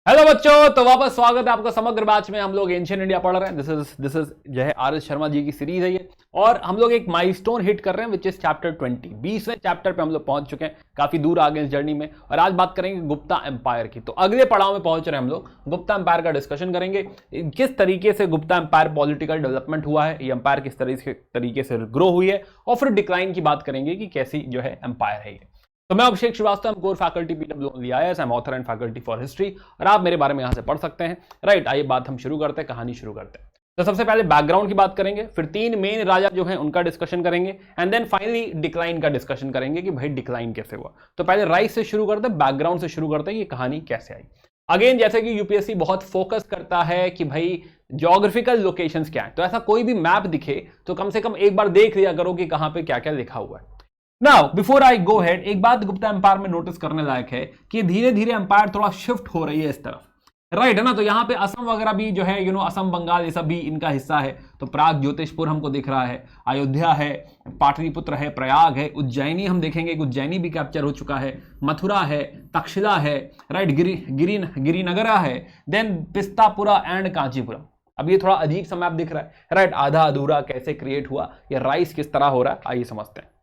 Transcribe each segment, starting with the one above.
Hello बच्चों, तो वापस स्वागत है आपका समग्र बैच में। हम लोग एंशिएंट इंडिया पढ़ रहे हैं। दिस इज जो है आर एस शर्मा जी की सीरीज है ये, और हम लोग एक माइलस्टोन हिट कर रहे हैं विच इज चैप्टर 20। 20वें चैप्टर पे हम लोग पहुंच चुके हैं, काफी दूर आ गए इस जर्नी में। और आज बात करेंगे गुप्ता एम्पायर की। तो अगले पड़ाव में पहुंच रहे हैं हम लोग, गुप्ता एम्पायर का डिस्कशन करेंगे। किस तरीके से गुप्ता एम्पायर पॉलिटिकल डेवलपमेंट हुआ है, ये एम्पायर किस तरीके से ग्रो हुई है, और फिर डिक्लाइन की बात करेंगे कि कैसी जो है एम्पायर है ये। तो मैं Abhishek Srivastava, core faculty PWIS, I am author and faculty for history, और आप मेरे बारे में यहां से पढ़ सकते हैं। राइट, आइए बात हम शुरू करते हैं, कहानी शुरू करते हैं। तो सबसे पहले बैकग्राउंड की बात करेंगे, फिर 3 मेन राजा जो हैं उनका डिस्कशन करेंगे, एंड देन फाइनली डिक्लाइन का डिस्कशन करेंगे कि भाई डिक्लाइन कैसे हुआ। तो पहले राइट से शुरू करते हैं, बैकग्राउंड से शुरू करते हैं, ये कहानी कैसे आई। अगेन, जैसे कि यूपीएससी बहुत फोकस करता है कि भाई ज्योग्राफिकल लोकेशंस क्या है, तो ऐसा कोई भी मैप दिखे तो कम से कम एक बार देख लिया करो कि कहां पे क्या क्या लिखा हुआ है। Now before I go head, एक बात गुप्ता एम्पायर में नोटिस करने लायक है कि धीरे धीरे एम्पायर थोड़ा शिफ्ट हो रही है इस तरफ। राइट है ना। तो यहां पे असम वगैरह भी जो है असम, बंगाल, ये सब भी इनका हिस्सा है। तो प्राग ज्योतिषपुर हमको दिख रहा है, अयोध्या है, पाटलिपुत्र है, प्रयाग है, उज्जैनी हम देखेंगे, उज्जैनी भी कैप्चर हो चुका है, मथुरा है, तक्षशिला है, राइट, गिरिनगरा है, देन पिस्तापुरा एंड कांचीपुरम। अब ये थोड़ा अजीब सा मैप दिख रहा है, राइट, आधा अधूरा कैसे क्रिएट हुआ, ये राइस किस तरह हो रहा है, आइए समझते हैं।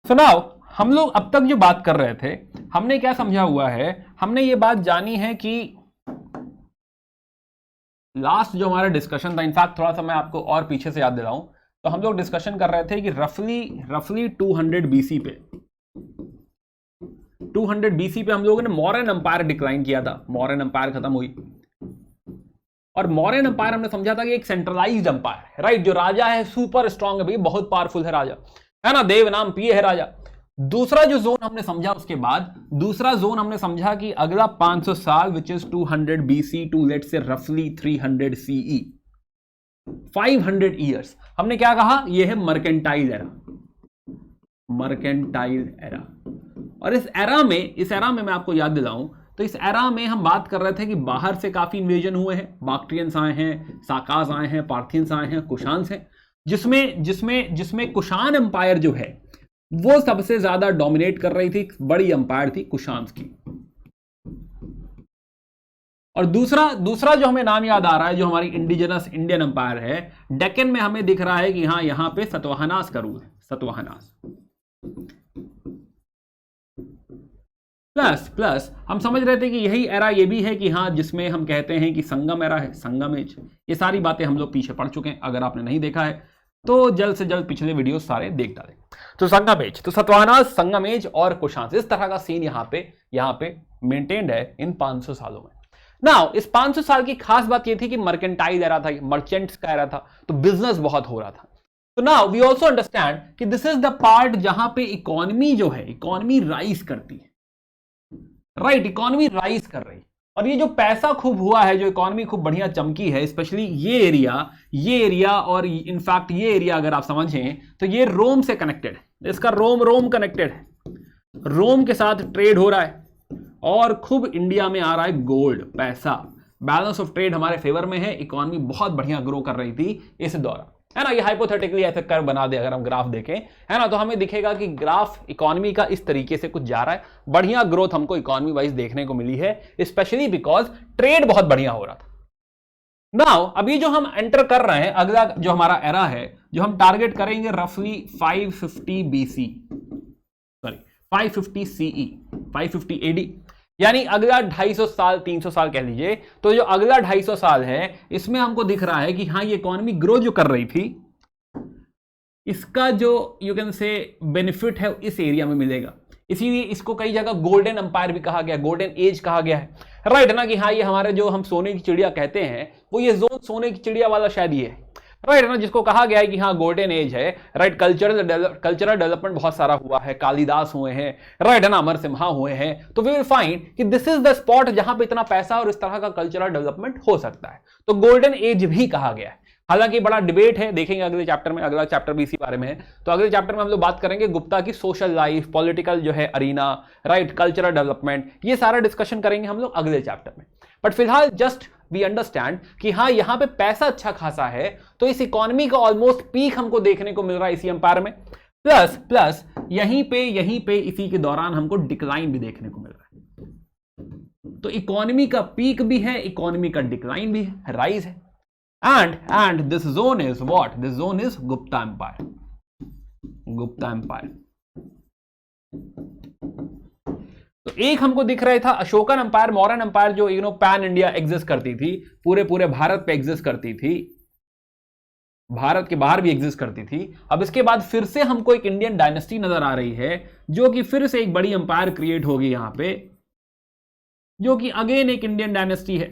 सो नाउ हम लोग अब तक जो बात कर रहे थे, हमने क्या समझा हुआ है, हमने ये बात जानी है कि लास्ट जो हमारा डिस्कशन था, इनफैक्ट थोड़ा सा मैं आपको और पीछे से याद दिलाऊं, तो हम लोग डिस्कशन कर रहे थे कि रफली 200 BC पे 200 BC पे हम लोगों ने मौर्यन एम्पायर डिक्लाइन किया था, मौर्यन एम्पायर खत्म हुई। और मौर्यन एम्पायर हमने समझा था कि एक सेंट्रलाइज्ड एम्पायर है, राइट, जो राजा है सुपर स्ट्रांग है, भाई बहुत पावरफुल है राजा, है ना, देव नाम पिए है राजा। दूसरा जो जोन हमने समझा, उसके बाद दूसरा जोन हमने समझा कि अगला 500 साल which is 200 BC to let's say रफली 300 CE, 500 ईयर्स, हमने क्या कहा, यह है मर्केंटाइल एरा, मर्केंटाइल एरा। और इस एरा में मैं आपको याद दिलाऊं, तो इस एरा में हम बात कर रहे थे कि बाहर से काफी इन्वेजन हुए हैं, बाक्ट्रियंस आए हैं, साकाज आए हैं, पार्थियंस आए हैं, कुशान्स हैं, जिसमें कुशान एम्पायर जो है वो सबसे ज्यादा डोमिनेट कर रही थी, बड़ी एम्पायर थी कुशान्स की। और दूसरा जो हमें नाम याद आ रहा है, जो हमारी इंडिजिनस इंडियन एम्पायर है, डेक्कन में हमें दिख रहा है कि हाँ, यहां पे सतवाहनास का रूल है, सतवाहनास। प्लस हम समझ रहे थे कि यही एरा ये भी है कि हाँ, जिसमें हम कहते हैं कि संगम एरा है, संगम एज। ये सारी बातें हम लोग पीछे पढ़ चुके हैं, अगर आपने नहीं देखा है तो जल्द से जल्द पिछले वीडियो सारे देख डालें। तो संगम एज, तो सतवाहनास, संगम एज और कुशान्स, इस तरह का सीन यहाँ पे मेंटेन्ड है इन 500 सालों में। नाउ इस 500 साल की खास बात ये थी कि मर्केंटाइल एरा था, मर्चेंट्स का एरा था, तो बिजनेस बहुत हो रहा था। तो नाउ वी ऑल्सो अंडरस्टैंड कि दिस इज द पार्ट जहां पे इकोनॉमी जो है, इकोनॉमी राइज करती है, राइट, इकोनॉमी राइज कर रही है। और ये जो पैसा खूब हुआ है, जो इकोनॉमी खूब बढ़िया चमकी है, स्पेशली ये एरिया और इनफैक्ट ये एरिया अगर आप समझें तो ये रोम से कनेक्टेड है, इसका रोम कनेक्टेड है, रोम के साथ ट्रेड हो रहा है, और खूब इंडिया में आ रहा है गोल्ड, पैसा, बैलेंस ऑफ ट्रेड हमारे फेवर में है, इकोनॉमी बहुत बढ़िया ग्रो कर रही थी इस दौरान, है ना। ये हाइपोथेटिकली ऐसे कर्व बना दे अगर हम ग्राफ देखें, है ना, तो हमें दिखेगा कि ग्राफ इकोनॉमी का इस तरीके से कुछ जा रहा है, बढ़िया ग्रोथ हमको इकोनॉमी वाइज देखने को मिली है, स्पेशली बिकॉज ट्रेड बहुत बढ़िया हो रहा था। नाउ अभी जो हम एंटर कर रहे हैं, अगला जो हमारा एरा है, जो हम टारगेट करेंगे रफली 550 BC, सॉरी 550 CE, 550 AD, यानी अगला 250 साल, 300 साल कह लीजिए। तो जो अगला 250 साल है, इसमें हमको दिख रहा है कि हाँ, ये इकोनॉमी ग्रो जो कर रही थी, इसका जो यू कैन से बेनिफिट है इस एरिया में मिलेगा। इसीलिए इसको कई जगह गोल्डन एम्पायर भी कहा गया, गोल्डन एज कहा गया है, राइट ना, कि हाँ, ये हमारे जो हम सोने की चिड़िया कहते हैं, वो ये जोन सोने की चिड़िया वाला शायद ये है, राइट ना, जिसको कहा गया है कि हाँ, गोल्डन एज है, राइट, कल्चरल डेवलपमेंट बहुत सारा हुआ है, कालिदास हुए हैं, राइट है ना, अमर सिम्हा हुए हैं। तो वी विल फाइंड कि दिस इज द स्पॉट जहां पे इतना पैसा और इस तरह का कल्चरल डेवलपमेंट हो सकता है, तो गोल्डन एज भी कहा गया है। हालांकि बड़ा डिबेट है, देखेंगे अगले चैप्टर में, अगला चैप्टर भी इसी बारे में है। तो अगले चैप्टर में हम लोग बात करेंगे गुप्ता की सोशल लाइफ, पॉलिटिकल जो है अरीना, राइट, कल्चरल डेवलपमेंट, ये सारा डिस्कशन करेंगे हम लोग अगले चैप्टर में। बट फिलहाल जस्ट वी अंडरस्टैंड कि हाँ, यहां पे पैसा अच्छा खासा है, तो इस इकोनॉमी का ऑलमोस्ट पीक हमको देखने को मिल रहा है इसी एम्पायर में। प्लस यहीं पे इसी के दौरान हमको डिक्लाइन भी देखने को मिल रहा है। तो इकोनॉमी का पीक भी है, इकोनॉमी का डिक्लाइन भी है, राइज है। And this zone is what? This zone is Gupta empire. Gupta empire. तो एक हमको दिख रहा था अशोकन एम्पायर, मौर्यन एम्पायर, जो पैन इंडिया एग्जिस्ट करती थी, पूरे भारत पे एग्जिस्ट करती थी, भारत के बाहर भी एग्जिस्ट करती थी। अब इसके बाद फिर से हमको एक इंडियन डायनेस्टी नजर आ रही है, जो कि फिर से एक बड़ी एम्पायर क्रिएट होगी यहां पे, जो कि अगेन एक इंडियन डायनेस्टी है,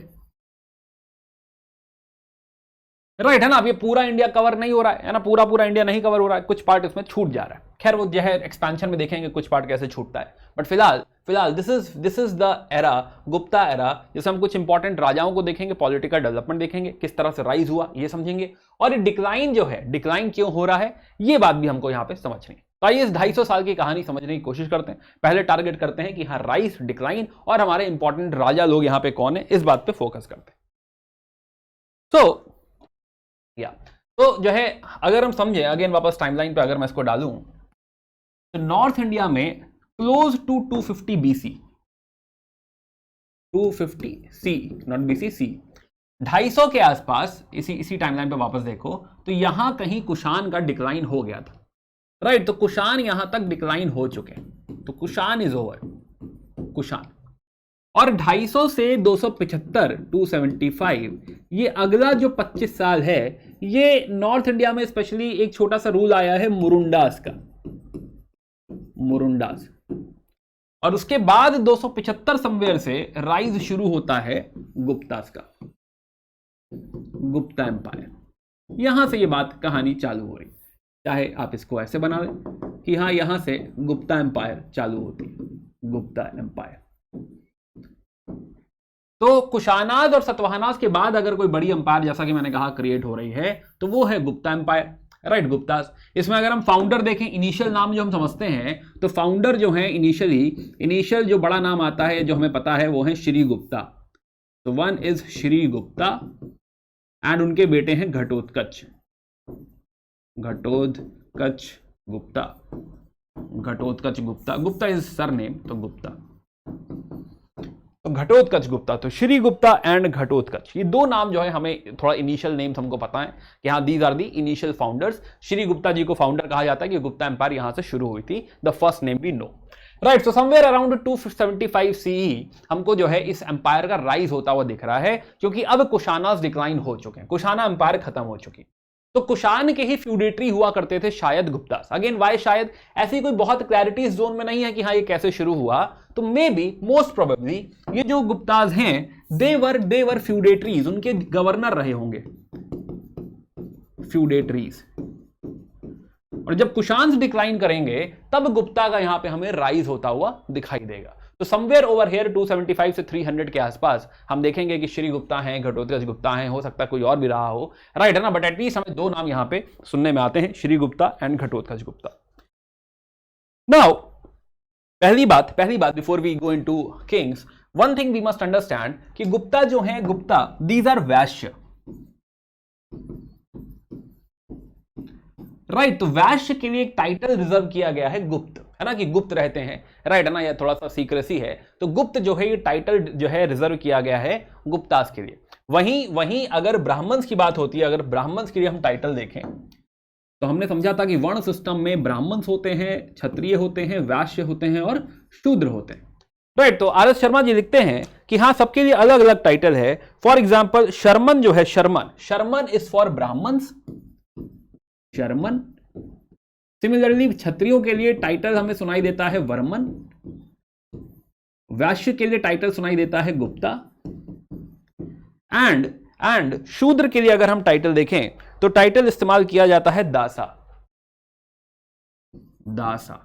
राइट है ना। अब ये पूरा इंडिया कवर नहीं हो रहा है ना, पूरा इंडिया नहीं कवर हो रहा है, कुछ पार्ट इसमें छूट जा रहा है। खैर वो जो है एक्सपेंशन में देखेंगे कुछ पार्ट कैसे छूटता है, बट फिलहाल this is the era, Gupta era, जिससे हम कुछ इंपॉर्टेंट राजाओं को देखेंगे, पॉलिटिकल डेवलपमेंट देखेंगे, किस तरह से राइज हुआ ये समझेंगे, और ये डिक्लाइन जो है, डिक्लाइन क्यों हो रहा है, ये बात भी हमको यहां पे समझनी है। तो आइए इस 250 साल की कहानी समझने की कोशिश करते हैं। पहले टारगेट करते हैं कि हाँ राइज, डिक्लाइन और हमारे इंपॉर्टेंट राजा लोग यहां पे कौन है, इस बात पे फोकस करते हैं। तो जो है अगर हम समझे, अगेन वापस टाइमलाइन पे अगर मैं इसको डालूं, तो नॉर्थ इंडिया में close to 250 BC, 250 C, not BC, C, 250 के आसपास, इसी टाइमलाइन पे वापस देखो तो यहां कहीं कुषाण का डिक्लाइन हो गया था, राइट। तो कुषाण यहां तक डिक्लाइन हो चुके हैं, तो कुषाण इज ओवर, कुषाण। और 250 से 275, 275, ये अगला जो 25 साल है, ये नॉर्थ इंडिया में स्पेशली एक छोटा सा रूल आया है मुरुंडास का, मुरुंडास। और उसके बाद 275 समवेयर से राइज शुरू होता है गुप्तास का, गुप्ता एम्पायर। यहां से ये बात कहानी चालू हो रही, चाहे आप इसको ऐसे बना लें कि हाँ यहां से गुप्ता एम्पायर चालू होती है, गुप्ता एम्पायर। तो कुशानाज और सतवाहनाज के बाद अगर कोई बड़ी एम्पायर, जैसा कि मैंने कहा, क्रिएट हो रही है, तो वो है गुप्ता एम्पायर, राइट, गुप्तास। इसमें अगर हम फाउंडर देखें, इनिशियल नाम जो हम समझते हैं, तो फाउंडर जो है इनिशियल जो बड़ा नाम आता है, जो हमें पता है, वो है श्री गुप्ता। तो one is Shri Gupta and उनके बेटे हैं घटोत्कच, घटोत्कच गुप्ता, घटोत्कच गुप्ता, गुप्ता इज सरनेम, तो गुप्ता, तो घटोत्कच गुप्ता। तो श्री गुप्ता एंड घटोत्कच, ये दो नाम जो है हमें थोड़ा इनिशियल नेम्स हमको पता है कि हाँ these are the initial founders. Shri Gupta ji को फाउंडर कहा जाता है कि गुप्ता एम्पायर यहां से शुरू हुई थी, the first name we know, right. So somewhere around 275 CE हमको जो है इस एम्पायर का राइज होता हुआ दिख रहा है, क्योंकि अब कुशानास डिक्लाइन हो चुके हैं, कुशाना एम्पायर खत्म हो चुकी। तो कुषाण के ही फ्यूडेटरी हुआ करते थे शायद गुप्तास। अगेन वाई शायद, ऐसी कोई बहुत क्लैरिटी इस जोन में नहीं है कि हाँ ये कैसे शुरू हुआ। तो मे बी, मोस्ट प्रोबेबली, ये जो गुप्तास हैं दे वर फ्यूडेटरीज, उनके गवर्नर रहे होंगे, फ्यूडेटरीज। और जब कुषाण डिक्लाइन करेंगे तब गुप्ता का यहां पे हमें राइज होता हुआ दिखाई देगा। तो समवेयर ओवर हियर 275 से 300 के आसपास हम देखेंगे कि श्री गुप्ता हैं, घटोत्कच गुप्ता हैं, हो सकता है कोई और भी रहा हो, राइट है ना। बट एटलीस्ट हमें दो नाम यहां पे सुनने में आते हैं, श्री गुप्ता एंड घटोत्कच गुप्ता। नाउ पहली बात before we go into kings, one thing we must understand कि गुप्ता जो है, Gupta, these are Vaishya, right. तो वैश्य के लिए एक टाइटल रिजर्व किया गया है गुप्त, है ना, कि गुप्त रहते हैं, राइट है ना, यह थोड़ा सा सीक्रेसी है। तो गुप्त जो है ये टाइटल जो है रिजर्व किया गया है गुप्तास के लिए। वहीं अगर ब्राह्मण्स की बात होती है, अगर ब्राह्मण्स के लिए हम टाइटल देखें, तो हमने समझा था कि वर्ण सिस्टम में ब्राह्मण्स होते हैं, क्षत्रिय होते हैं, वैश्य होते हैं और शूद्र होते हैं, राइट। तो आर एस शर्मा जी लिखते हैं कि हाँ सबके लिए अलग अलग टाइटल है। फॉर एग्जाम्पल शर्मन जो है, Sharman is for Brahmans, Sharman. Similarly क्षत्रियों के लिए टाइटल हमें सुनाई देता है वर्मन, वैश्य के लिए टाइटल सुनाई देता है गुप्ता, एंड शूद्र के लिए अगर हम टाइटल देखें तो टाइटल इस्तेमाल किया जाता है दासा, दासा।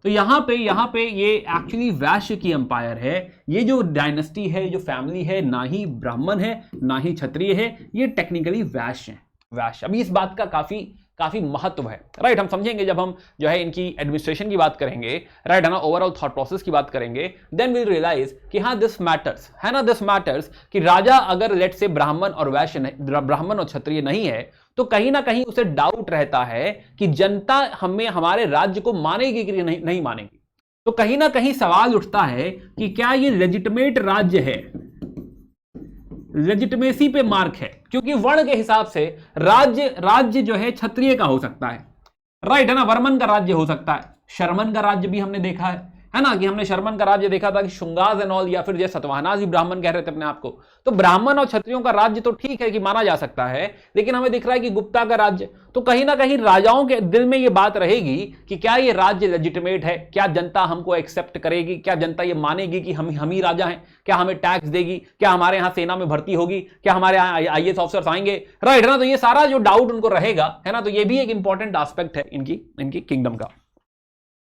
तो यहां पे ये एक्चुअली वैश्य की एम्पायर है। ये जो डायनेस्टी है, जो फैमिली है, ना ही ब्राह्मण है ना ही क्षत्रिय है, ये टेक्निकली वैश्य है, वैश्य। अभी इस बात का काफी महत्व है, राइट। हम समझेंगे जब हम जो है इनकी एडमिनिस्ट्रेशन की बात करेंगे, राइट है ना, ओवरऑल थॉट प्रोसेस की बात करेंगे, देन विल रियलाइज कि हाँ दिस मैटर्स, है ना, दिस मैटर्स कि राजा अगर लेट से ब्राह्मण और वैश्य, ब्राह्मण और क्षत्रिय नहीं है, तो कहीं ना कहीं उसे डाउट रहता है कि जनता हमें, हमारे राज्य को मानेगी कि नहीं मानेगी। तो कहीं ना कहीं सवाल उठता है कि क्या ये लेजिटिमेट राज्य है, लेजिटिमेसी पे मार्क है, क्योंकि वर्ण के हिसाब से राज्य जो है क्षत्रिय का हो सकता है, राइट है ना, वर्मन का राज्य हो सकता है, शर्मन का राज्य भी हमने देखा है ना, कि हमने शर्मन का राज्य देखा था कि शुंगाज एंड ऑल, या फिर जैसे सतवाहनाज भी ब्राह्मण कह रहे थे अपने आप को। तो ब्राह्मण और क्षत्रियों का राज्य तो ठीक है कि माना जा सकता है, लेकिन हमें दिख रहा है कि गुप्ता का राज्य, तो कहीं ना कहीं राजाओं के दिल में यह बात रहेगी कि क्या ये राज्य लेजिटिमेट है, क्या जनता हमको एक्सेप्ट करेगी, क्या जनता ये मानेगी कि हम ही राजा हैं, क्या हमें टैक्स देगी, क्या हमारे यहां सेना में भर्ती होगी, क्या हमारे यहाँ आईएएस ऑफिसर्स आएंगे, राइट है ना। तो ये सारा जो डाउट उनको रहेगा, है ना, तो ये भी एक इंपॉर्टेंट एस्पेक्ट है इनकी किंगडम का।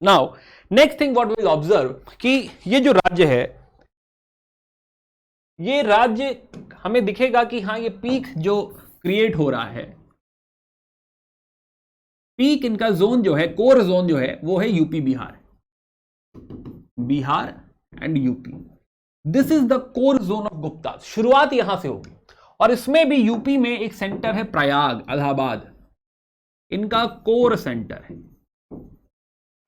Now next thing what we will observe कि ये जो राज्य है, ये राज्य हमें दिखेगा कि हाँ, ये पीक जो क्रिएट हो रहा है, पीक इनका जोन जो है, कोर जोन जो है वो है UP Bihar and UP. This is the core zone of Gupta. शुरुआत यहां से होगी, और इसमें भी यूपी में एक सेंटर है प्रयाग, इलाहाबाद, इनका कोर सेंटर है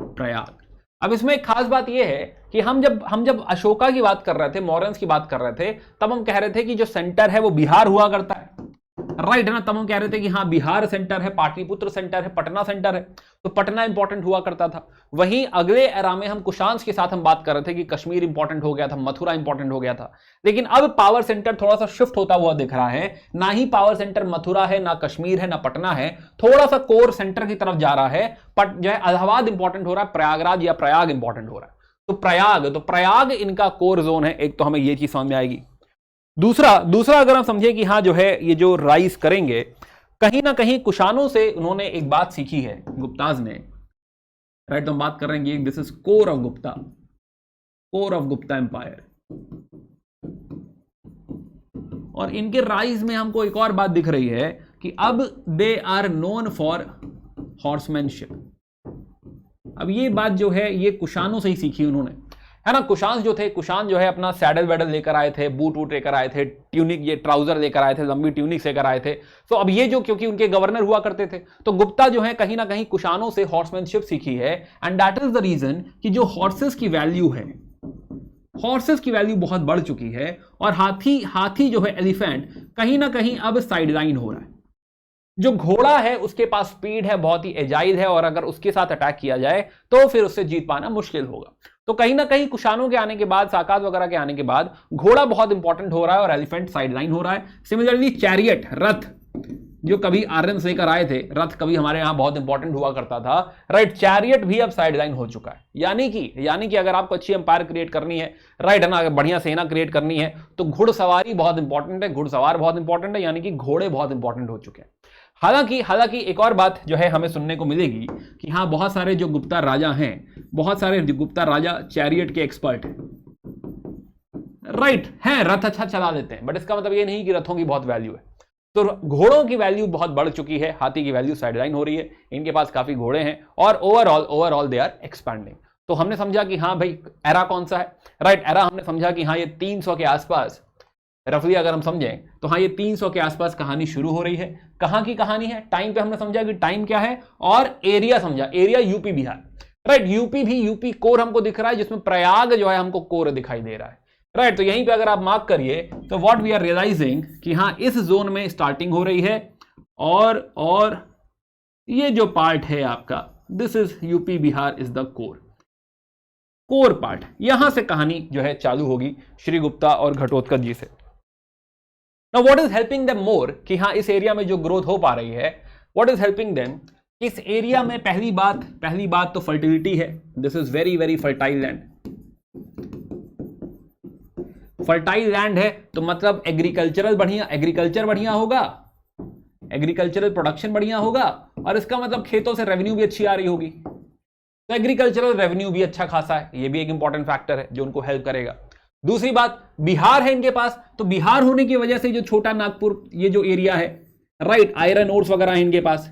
प्रयाग। अब इसमें एक खास बात यह है कि हम जब अशोका की बात कर रहे थे, मॉरन्स की बात कर रहे थे, तब हम कह रहे थे कि जो सेंटर है वो बिहार हुआ करता है, राइट है ना। तब हम कह रहे थे कि हाँ, बिहार सेंटर है, पाटलिपुत्र सेंटर है, पटना सेंटर है, तो पटना इंपॉर्टेंट हुआ करता था। वहीं अगले एरा में हम कुशांश के साथ हम बात कर रहे थे कि कश्मीर इंपॉर्टेंट हो गया था, मथुरा इंपॉर्टेंट हो गया था। लेकिन अब पावर सेंटर थोड़ा सा शिफ्ट होता हुआ दिख रहा है, ना ही पावर सेंटर मथुरा है, ना कश्मीर है, ना पटना है, थोड़ा सा कोर सेंटर की तरफ जा रहा है। जो है इलाहाबाद इंपॉर्टेंट हो रहा है, प्रयागराज या प्रयाग इंपॉर्टेंट हो रहा है। तो प्रयाग इनका कोर जोन है। एक तो हमें यह चीज समझ में आएगी। दूसरा अगर हम समझे कि हाँ, जो है ये जो राइज करेंगे, कहीं ना कहीं कुशानों से उन्होंने एक बात सीखी है गुप्ताज ने, राइट। तो हम बात कर रहे हैं, this is core of Gupta empire. और इनके राइज में हमको एक और बात दिख रही है कि अब दे आर नोन फॉर हॉर्समैनशिप। अब ये बात जो है ये कुशानों से ही सीखी उन्होंने, है ना। कुशान जो है अपना सैडल वैडल लेकर आए थे, बूट वूट लेकर आए थे, ट्यूनिक, ये ट्राउजर लेकर आए थे, लंबी ट्यूनिक लेकर आए थे। तो अब ये जो, क्योंकि उनके गवर्नर हुआ करते थे, तो गुप्ता जो है कहीं ना कहीं कुशानों से हॉर्समैनशिप सीखी है। And that is the reason कि जो हॉर्सेस की वैल्यू है, हॉर्सेस की वैल्यू बहुत बढ़ चुकी है, और हाथी जो है, एलिफेंट, कहीं ना कहीं अब साइडलाइन हो रहा है। जो घोड़ा है उसके पास स्पीड है, बहुत ही एजाइल है, और अगर उसके साथ अटैक किया जाए तो फिर उससे जीत पाना मुश्किल होगा। तो कहीं ना कहीं कुशानों के आने के बाद, साकात वगैरह के आने के बाद, घोड़ा बहुत इंपॉर्टेंट हो रहा है और एलिफेंट साइडलाइन हो रहा है। सिमिलरली चैरियट, रथ, जो कभी आर्यन्स लेकर आए थे, रथ कभी हमारे यहां बहुत इंपॉर्टेंट हुआ करता था, राइट। चैरियट भी अब साइडलाइन हो चुका है। यानी कि अगर आपको अच्छी एम्पायर क्रिएट करनी है, राइट है ना, अगर बढ़िया सेना क्रिएट करनी है, तो घुड़सवारी बहुत इंपॉर्टेंट है, घुड़सवार बहुत इंपॉर्टेंट है, यानी कि घोड़े बहुत इंपॉर्टेंट हो चुके हैं। हालांकि एक और बात जो है हमें सुनने को मिलेगी कि हाँ, बहुत सारे जो गुप्ता राजा हैं, बहुत सारे जो गुप्ता राजा चैरियट के एक्सपर्ट हैं, राइट हैं, रथ अच्छा चला लेते हैं, बट इसका मतलब ये नहीं कि रथों की बहुत वैल्यू है। तो घोड़ों की वैल्यू बहुत बढ़ चुकी है, हाथी की वैल्यू साइडलाइन हो रही है, इनके पास काफी घोड़े हैं, और ओवरऑल दे आर एक्सपैंडिंग। तो हमने समझा कि हाँ भाई, एरा कौन सा है, राइट। एरा हमने समझा कि हाँ, ये 300 के आसपास, रफली अगर हम समझें तो हाँ, ये 300 के आसपास कहानी शुरू हो रही है। कहां की कहानी है, टाइम पे हमने समझा कि टाइम क्या है, और एरिया समझा, area UP Bihar, right. UP core हमको दिख रहा है, जिसमें प्रयाग जो है हमको कोर दिखाई दे रहा है, राइट। तो यहीं पे अगर आप मार्क करिए तो व्हाट वी आर रियलाइजिंग कि हाँ, इस जोन में स्टार्टिंग हो रही है, और ये जो पार्ट है आपका, this is UP Bihar is the core part. यहां से कहानी जो है चालू होगी श्री गुप्ता और घटोत्कच जी से। Now what is helping them more कि हाँ, इस एरिया में जो ग्रोथ हो पा रही है, what is helping them, इस एरिया में पहली बात तो फर्टिलिटी है। This is very fertile land. Fertile land है तो मतलब एग्रीकल्चर बढ़िया होगा, एग्रीकल्चरल प्रोडक्शन बढ़िया होगा, और इसका मतलब खेतों से रेवेन्यू भी अच्छी आ रही होगी। तो एग्रीकल्चरल रेवेन्यू भी अच्छा खासा है, ये भी एक इंपॉर्टेंट फैक्टर है जो उनको हेल्प करेगा। दूसरी बात, बिहार है इनके पास, तो बिहार होने की वजह से जो छोटा नागपुर, ये जो एरिया है, राइट, आयरन ओर्स वगैरह है इनके पास,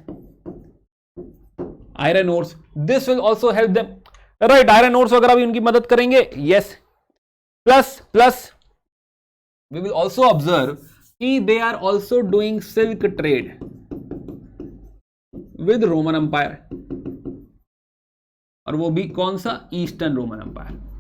iron ores, this will also help them, right. Iron ores वगैरह भी उनकी मदद करेंगे, yes. Plus we will also observe कि they are also doing silk trade with Roman empire, और वो भी कौन सा, ईस्टर्न रोमन एम्पायर।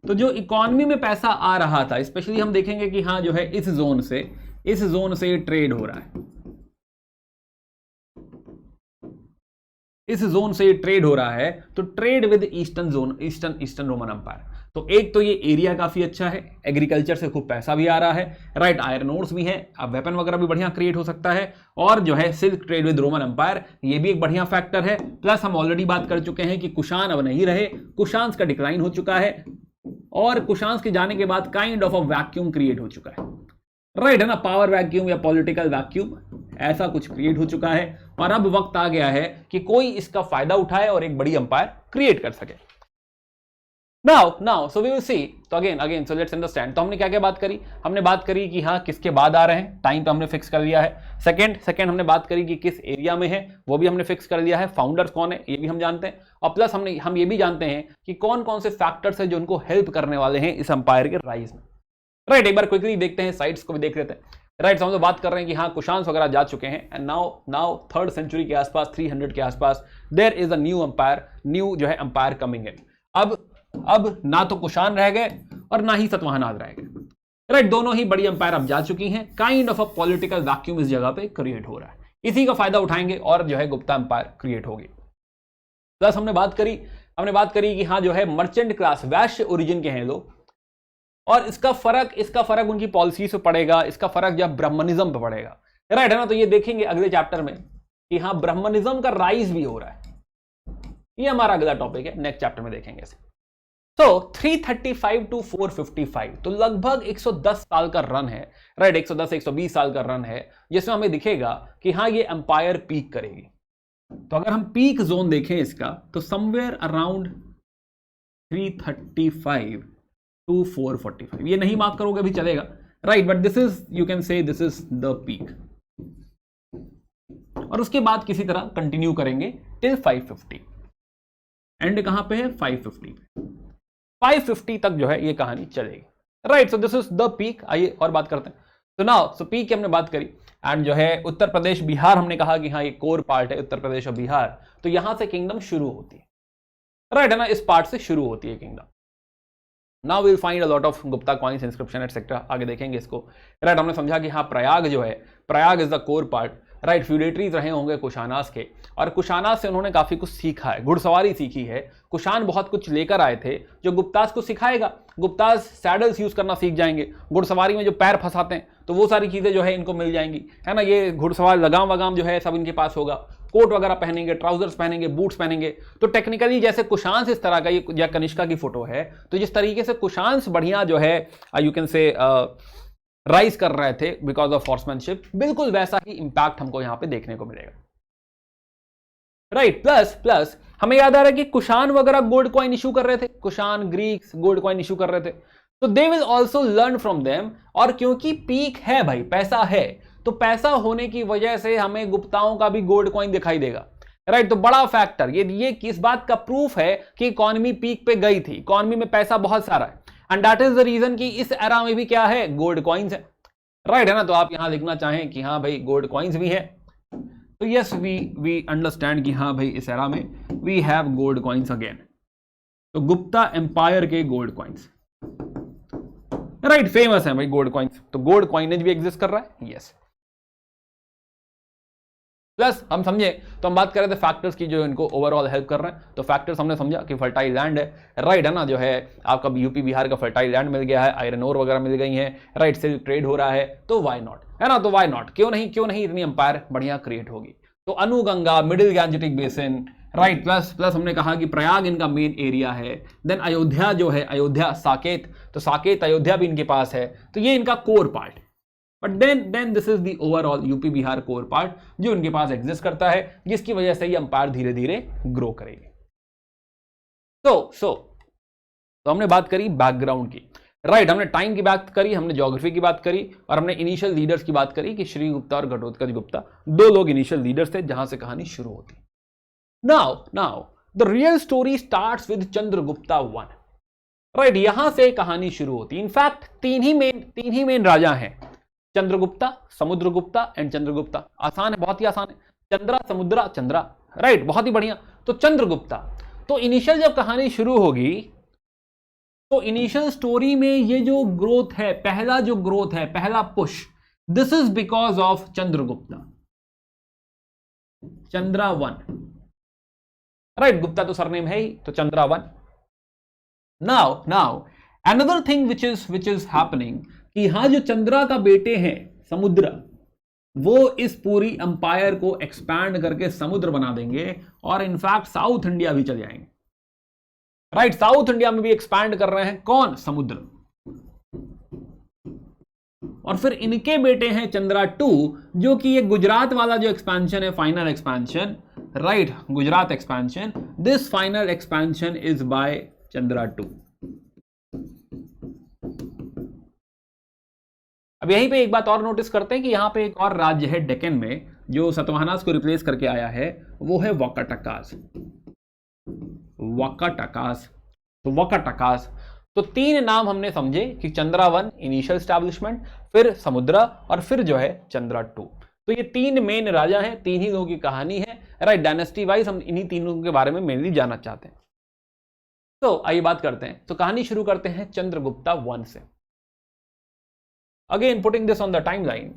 तो जो इकोनॉमी में पैसा आ रहा था, स्पेशली हम देखेंगे कि हाँ जो है इस जोन से ट्रेड हो रहा है, इस जोन से ट्रेड हो रहा है, तो trade with eastern zone, eastern Roman empire. तो एक तो ये एरिया काफी अच्छा है, एग्रीकल्चर से खूब पैसा भी आ रहा है, राइट, आयरन ओर्स भी है, अब वेपन वगैरह भी बढ़िया क्रिएट हो सकता है, और जो है silk trade with Roman empire, ये भी एक बढ़िया फैक्टर है। प्लस हम ऑलरेडी बात कर चुके हैं कि कुशान अब नहीं रहे, कुशान्स का डिक्लाइन हो चुका है, और कुशान्स के जाने के बाद kind of a vacuum create हो चुका है, राइट, है ना, पावर वैक्यूम या पॉलिटिकल वैक्यूम, ऐसा कुछ क्रिएट हो चुका है। और अब वक्त आ गया है कि कोई इसका फायदा उठाए और एक बड़ी अंपायर क्रिएट कर सके। Now so we will see. तो अगेन सो लेट्स अंडरस्टैंड। तो हमने क्या क्या बात करी, हमने बात करी कि हाँ किसके बाद आ रहे हैं, टाइम पे हमने फिक्स कर लिया है। सेकंड हमने बात करी कि किस एरिया में है, वो भी हमने फिक्स कर लिया है। फाउंडर्स कौन है ये भी हम जानते हैं, और प्लस हम ये भी जानते हैं कि कौन कौन से फैक्टर्स है जो उनको हेल्प करने वाले हैं इस अंपायर के राइज में, राइट। एक बार क्विकली देखते हैं, साइट्स को भी देख लेते हैं, राइट। हम तो बात कर रहे हैं कि हाँ कुशान्स वगैरह जा चुके हैं, एंड नाउ 3rd सेंचुरी के आसपास, 300 के आसपास, there is a new empire, new जो है अंपायर कमिंग इन। अब ना तो कुशान रह गए और ना ही सतवाहनाद रह गए, राइट, दोनों ही बड़ी अंपायर अब जा चुकी हैं। Kind of a political vacuum इस जगह पे क्रिएट हो रहा है, इसी का फायदा उठाएंगे और जो है गुप्ता अंपायर क्रिएट होगी। प्लस हमने बात करी कि हाँ जो है मर्चेंट क्लास, वैश्य ओरिजिन के हैं लोग, और इसका फर्क उनकी पॉलिसी से पड़ेगा, इसका फर्क जब ब्राह्मणिज्म पे पड़ेगा, राइट, है ना। तो ये देखेंगे अगले चैप्टर में कि हाँ ब्राह्मणिज्म का राइज भी हो रहा है, ये हमारा अगला टॉपिक है, नेक्स्ट चैप्टर में देखेंगे इसे। तो 335 to 455, तो लगभग 110 साल का रन है, राइट, 110-120 साल का रन है, जिसमें हमें दिखेगा कि हाँ ये एम्पायर पीक करेगी। तो अगर हम पीक जोन देखें इसका, तो समवेयर अराउंड 335 to 445, ये नहीं मार्क करोगे भी चलेगा, right, but this is, you can से दिस इज द पीक, और उसके बाद किसी तरह कंटिन्यू करेंगे टिल 550। एंड कहां पे है, 550 पे, 550 तक जो है ये कहानी चलेगी, right. So this is the peak. आइए और बात करते हैं। तो नाउ सो पीक की हमने बात करी, एंड जो है उत्तर प्रदेश बिहार, हमने कहा कि हाँ ये कोर पार्ट है उत्तर प्रदेश और बिहार, तो यहां से किंगडम शुरू होती है, राइट, है ना, इस पार्ट से शुरू होती है kingdom. Now will find a lot of Gupta coins, inscription etcetera, आगे देखेंगे इसको, राइट। हमने समझा कि हाँ प्रयाग जो है, Prayag is the core part, right. Feudatories रहे होंगे कुशानास के, और कुशानास से उन्होंने काफी कुछ सीखा है, घुड़सवारी सीखी है। कुशान बहुत कुछ लेकर आए थे जो गुप्तास को सिखाएगा, गुप्तास सैडल्स यूज करना सीख जाएंगे, घुड़सवारी में जो पैर फंसाते हैं, तो वो सारी चीजें जो है इनको मिल जाएंगी, है ना। ये घुड़सवार लगाम वगाम जो है सब इनके पास होगा, कोट वगैरह पहनेंगे, ट्राउजर्स पहनेंगे, बूट्स पहनेंगे। तो टेक्निकली जैसे कुशांस इस तरह का, ये या कनिष्का की फोटो है, तो जिस तरीके से कुशांस बढ़िया जो है यू कैन से राइज कर रहे थे बिकॉज ऑफ हॉर्समैनशिप, बिल्कुल वैसा ही इंपैक्ट हमको यहां पे देखने को मिलेगा, राइट। प्लस हमें याद आ रहा है कि कुशान वगैरह गोल्ड कॉइन इशू कर रहे थे, Kushan Greeks gold coin issue कर रहे थे, तो they will also learn from them. और क्योंकि पीक है भाई, पैसा है, तो पैसा होने की वजह से हमें गुप्ताओं का भी गोल्ड कॉइन दिखाई देगा, राइट। तो बड़ा फैक्टर ये किस बात का प्रूफ है कि इकोनॉमी पीक पे गई थी, इकोनॉमी में पैसा बहुत सारा है, and that is the reason कि इस एरा में भी क्या है, गोल्ड कॉइन्स है, राइट, है ना। तो आप यहां लिखना चाहें कि हाँ भाई गोल्ड कॉइन्स भी है, तो यस वी अंडरस्टैंड कि हाँ भाई इस एरा में we have gold coins again. तो गुप्ता एम्पायर के गोल्ड कॉइन्स, राइट, फेमस है भाई गोल्ड कॉइन्स, तो गोल्ड कॉइनेज भी एग्जिस्ट कर रहा है, यस। प्लस हम समझे, तो हम बात कर रहे थे फैक्टर्स की जो इनको ओवरऑल हेल्प कर रहे हैं। तो फैक्टर्स हमने समझा कि फर्टाइल लैंड है, राइट, है ना, जो है आपका यूपी बिहार का फर्टाइल लैंड मिल गया है, आयरन ओर वगैरह मिल गई है, राइट, सिल्क ट्रेड हो रहा है, तो वाई नॉट, है ना, तो वाई नॉट, क्यों नहीं इतनी अंपायर बढ़िया क्रिएट होगी। तो Anuganga, middle Gangetic basin, right, plus हमने कहा कि प्रयाग इनका मेन एरिया है। देन अयोध्या जो है, अयोध्या साकेत, तो साकेत अयोध्या भी इनके पास है, तो ये इनका core part. But then this is the overall UP Bihar core part जो इनके पास एग्जिस्ट करता है, जिसकी वजह से ये अंपायर धीरे धीरे ग्रो करेगी। तो हमने बात करी बैकग्राउंड की, राइट, हमने टाइम की बात करी, हमने ज्योग्राफी की बात करी, और हमने इनिशियल लीडर्स की बात करी कि श्री गुप्ता और घटोत्कच गुप्ता दो लोग इनिशियल लीडर्स थे जहां से कहानी शुरू होती। Now the real story starts with Chandragupta 1, right, यहां से कहानी शुरू होती। इनफैक्ट तीन ही मेन राजा हैं, चंद्रगुप्ता, समुद्रगुप्ता एंड चंद्रगुप्ता। आसान है, बहुत ही आसान है। चंद्रा, समुद्रा, चंद्रा, राइट, बहुत ही बढ़िया। तो चंद्रगुप्ता। तो इनिशियल जब कहानी शुरू होगी तो इनिशियल स्टोरी में ये जो ग्रोथ है, पहला जो ग्रोथ है, पहला push, this is because of Chandragupta, Chandra one, right. Gupta तो सरनेम है ही, तो Chandra one. Now another thing which is happening कि यहां जो चंद्रा का बेटे हैं समुद्र, वो इस पूरी अंपायर को एक्सपैंड करके समुद्र बना देंगे और इनफैक्ट साउथ इंडिया भी चले जाएंगे, राइट। साउथ इंडिया में भी एक्सपैंड कर रहे हैं, कौन? समुद्र। और फिर इनके बेटे हैं चंद्रा टू, जो कि ये गुजरात वाला जो एक्सपेंशन है, final expansion, right, Gujarat expansion, this final expansion is by Chandra two. अब यहीं पे एक बात और नोटिस करते हैं कि यहां पे एक और राज्य है डेक्कन में जो सतवाहनास को रिप्लेस करके आया है, वो है वाकाटकास। वाकाटकास, तो वाकाटकास। तो तीन नाम हमने समझे कि चंद्रा वन इनिशियल स्टैब्लिशमेंट, फिर समुद्रा और फिर जो है चंद्रा टू। तो ये तीन मेन राजा हैं, तीन ही लोगों की कहानी है, राइट। डायनेस्टी वाइज हम इन्हीं तीनों के बारे में मेनली जानना चाहते हैं। तो आइए बात करते हैं। तो कहानी शुरू करते हैं चंद्रगुप्ता वन से। Again putting this on the timeline,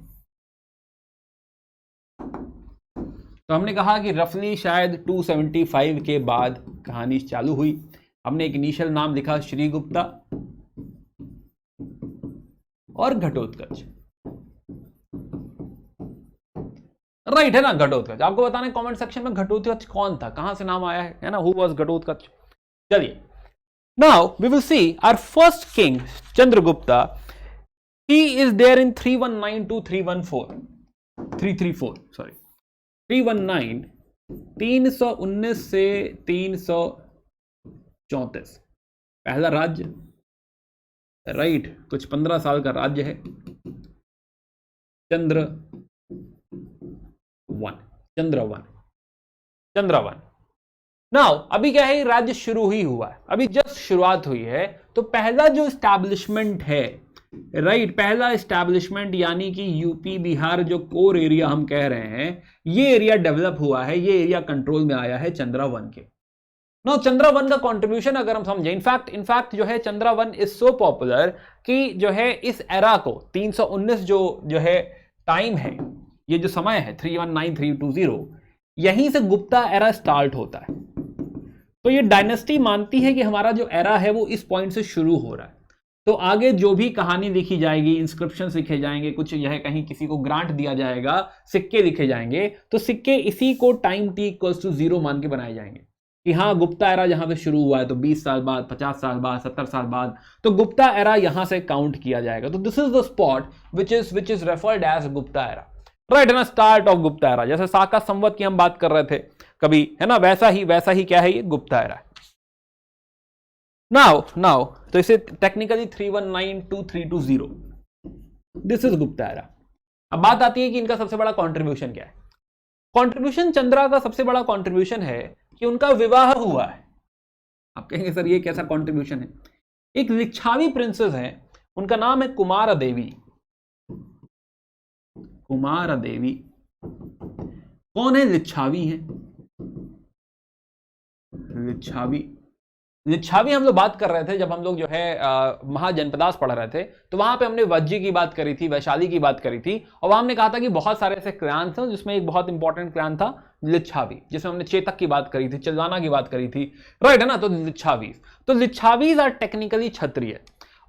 तो हमने कहा कि रफली शायद 275 के बाद कहानी चालू हुई। हमने एक इनिशियल नाम लिखा श्रीगुप्ता और घटोत्कच, राइट, है ना। घटोत्कच आपको बताना है कमेंट सेक्शन में घटोत्कच कौन था, कहां से नाम आया है ना, हु वाज घटोत्कच। चलिए, now we will see our first king Chandragupta. He is there in 319 to 334 sorry 319, 319 से 334 पहला राज्य, राइट। कुछ 15 साल का राज्य है, चंद्र वन। नाउ अभी क्या है, राज्य शुरू ही हुआ है, अभी जस्ट शुरुआत हुई है। तो पहला जो एस्टैब्लिशमेंट है, राइट, पहला एस्टैब्लिशमेंट यानी कि यूपी बिहार जो कोर एरिया हम कह रहे हैं, ये एरिया डेवलप हुआ है, ये एरिया कंट्रोल में आया है चंद्रा वन के। नो, चंद्रा वन का कंट्रीब्यूशन अगर हम समझें, इनफैक्ट जो है Chandra one is so popular कि जो है इस एरा को 319 जो है टाइम है, ये जो समय है 319320, यहीं से गुप्ता एरा स्टार्ट होता है। तो ये डायनेस्टी मानती है कि हमारा जो एरा है वो इस पॉइंट से शुरू हो रहा है। तो आगे जो भी कहानी लिखी जाएगी, इंस्क्रिप्शंस लिखे जाएंगे, कुछ यह कहीं किसी को ग्रांट दिया जाएगा, सिक्के लिखे जाएंगे, तो सिक्के इसी को टाइम t इक्वल्स टू 0 मान के बनाए जाएंगे कि हाँ गुप्ता एरा जहां से शुरू हुआ है, तो 20 साल बाद, 50 साल बाद, 70 साल बाद, तो गुप्ता एरा यहां से काउंट किया जाएगा। तो this is the spot which is referred as Gupta era, right, ना, स्टार्ट ऑफ गुप्ता एरा। जैसे साका संवत की हम बात कर रहे थे कभी, है ना, वैसा ही क्या है, ये गुप्ता एरा। नाउ तो इसे technically 319 to 320, this is Gupta era. अब बात आती है कि इनका सबसे बड़ा कंट्रीब्यूशन क्या है। कंट्रीब्यूशन चंद्रा का सबसे बड़ा कंट्रीब्यूशन है कि उनका विवाह हुआ है। आप कहेंगे सर ये कैसा कंट्रीब्यूशन है। एक लिच्छावी प्रिंसेस है, उनका नाम है कुमार देवी। कुमार देवी कौन है? लिच्छावी है। लिच्छावी हम लोग बात कर रहे थे जब हम लोग जो है महाजनपदास पढ़ रहे थे, तो वहां पे हमने वज्जी की बात करी थी, वैशाली की बात करी थी, और वहां हमने कहा था कि बहुत सारे ऐसे क्लैन थे जिसमें एक बहुत इंपॉर्टेंट क्लैन था लिच्छावी, जिसमें हमने चेतक की बात करी थी, चिल्लाना की बात करी थी, राइट, है ना। तो लिच्छावीज आर टेक्निकली क्षत्रिय।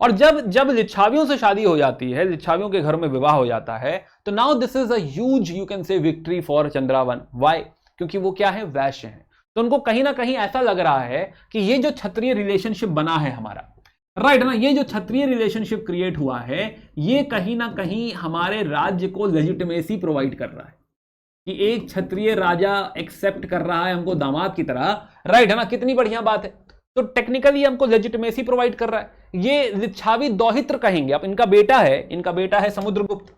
और जब लिच्छावियों से शादी हो जाती है, लिच्छावियों के घर में विवाह हो जाता है, तो now this is a huge you can say victory for चंद्रावन। व्हाई? क्योंकि वो क्या है, वैश्य हैं। तो उनको कहीं ना कहीं ऐसा लग रहा है कि ये जो क्षत्रिय रिलेशनशिप बना है हमारा, राइट ना, ये जो क्षत्रिय रिलेशनशिप क्रिएट हुआ है, ये कहीं ना कहीं हमारे राज्य को लेजिटिमेसी प्रोवाइड कर रहा है कि एक क्षत्रिय राजा एक्सेप्ट कर रहा है हमको दामाद की तरह, राइट है ना। कितनी बढ़िया बात है। तो टेक्निकली हमको लेजिटिमेसी प्रोवाइड कर रहा है। ये लिच्छावी दौहित्र कहेंगे। अब इनका बेटा है समुद्रगुप्त,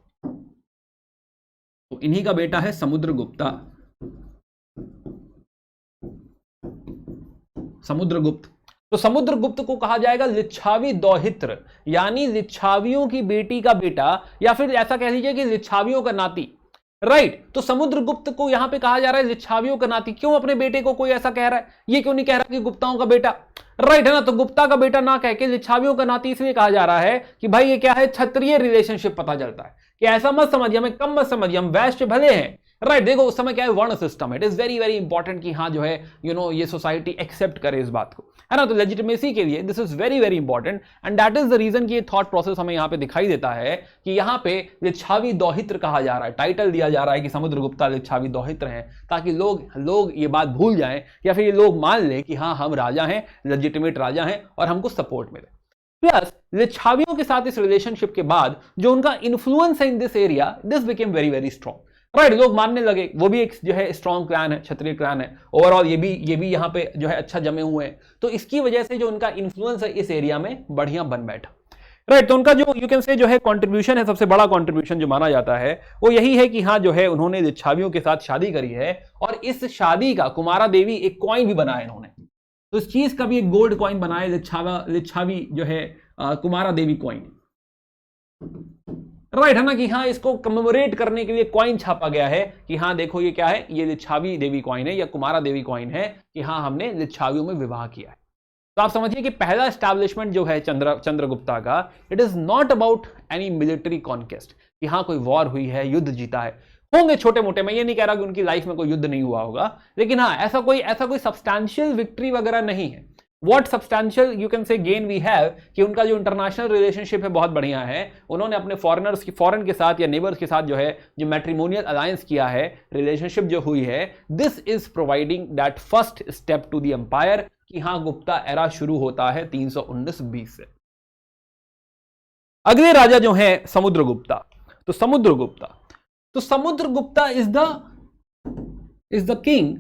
तो इन्हीं का बेटा है समुद्रगुप्ता, समुद्रगुप्त। तो समुद्रगुप्त को कहा जाएगा लिच्छावी दौहित्र, यानी लिच्छावियों की बेटी का बेटा, या फिर ऐसा कह लीजिए कि लिच्छावियों का नाती। राइट। तो समुद्रगुप्त को यहां पे कहा जा रहा है लिच्छावियों का नाती। क्यों अपने बेटे को कोई ऐसा कह रहा है, ये क्यों नहीं कह रहा कि गुप्ताओं का बेटा, राइट है ना। तो गुप्ता का बेटा ना कह के लिच्छावियों का नाती इसलिए कहा जा रहा है कि भाई ये क्या है, क्षत्रिय रिलेशनशिप पता चलता है कि ऐसा मत समझिए, हमें कम मत समझिए, हम वैश्य भले हैं, राइट। देखो उस समय क्या है, वर्ण सिस्टम है। It is very very important कि हाँ जो है ये सोसाइटी एक्सेप्ट करे इस बात को, है ना। तो लेजिटिमेसी के लिए this is very very important and that is the reason कि ये थॉट प्रोसेस हमें यहां पे दिखाई देता है कि यहां पे लिच्छावी दौहित्र कहा जा रहा है, टाइटल दिया जा रहा है कि समुद्रगुप्ता लिच्छावी दौहित्र हैं, ताकि लोग ये बात भूल जाएं या फिर ये लोग मान लें कि हाँ हम राजा हैं, लेजिटिमेट राजा हैं और हमको सपोर्ट मिले। प्लस लिच्छावियों के साथ इस रिलेशनशिप के बाद जो उनका इन्फ्लुएंस है in this area, this became very very strong, right. लोग मानने लगे वो भी एक जो है स्ट्रॉन्ग क्लैन है, क्षत्रिय क्लैन है, ओवरऑल ये भी यहाँ पे जो है अच्छा जमे हुए हैं। तो इसकी वजह से जो उनका इन्फ्लुएंस है इस एरिया में बढ़िया बन बैठा, राइट। तो उनका जो यू कैन से जो है कंट्रीब्यूशन है, सबसे बड़ा कंट्रीब्यूशन जो माना जाता है वो यही है कि हाँ जो है उन्होंने लिच्छावियों के साथ शादी करी है और इस शादी का कुमारा देवी एक कॉइन भी बनाया इन्होंने। तो इस चीज का भी एक गोल्ड कॉइन बनाया लिच्छावी जो है कुमारा देवी कॉइन, राइट है ना। कि हाँ इसको कमेमोरेट करने के लिए कॉइन छापा गया है कि हाँ देखो ये क्या है, ये लिच्छावी देवी कॉइन है या कुमारा देवी कॉइन है कि हाँ हमने लिच्छावियों में विवाह किया है। तो आप समझिए कि पहला एस्टैब्लिशमेंट जो है चंद्रगुप्ता का, it is not about any military conquest कि हाँ कोई वॉर हुई है, युद्ध जीता है, होंगे छोटे मोटे, मैं ये नहीं कह रहा कि उनकी लाइफ में कोई युद्ध नहीं हुआ होगा, लेकिन हाँ ऐसा कोई सब्सटैंशियल विक्ट्री वगैरह नहीं है। What substantial you can say gain we have कि उनका जो इंटरनेशनल रिलेशनशिप है बहुत बढ़िया है, उन्होंने अपने फॉरेन के साथ या नेबर्स के साथ जो है जो मैट्रिमोनियल अलायंस किया है, रिलेशनशिप जो हुई है, this is providing that first step to the empire कि हाँ गुप्ता एरा शुरू होता है 319-20 से। अगले राजा जो है समुद्रगुप्ता। तो समुद्रगुप्ता इज द किंग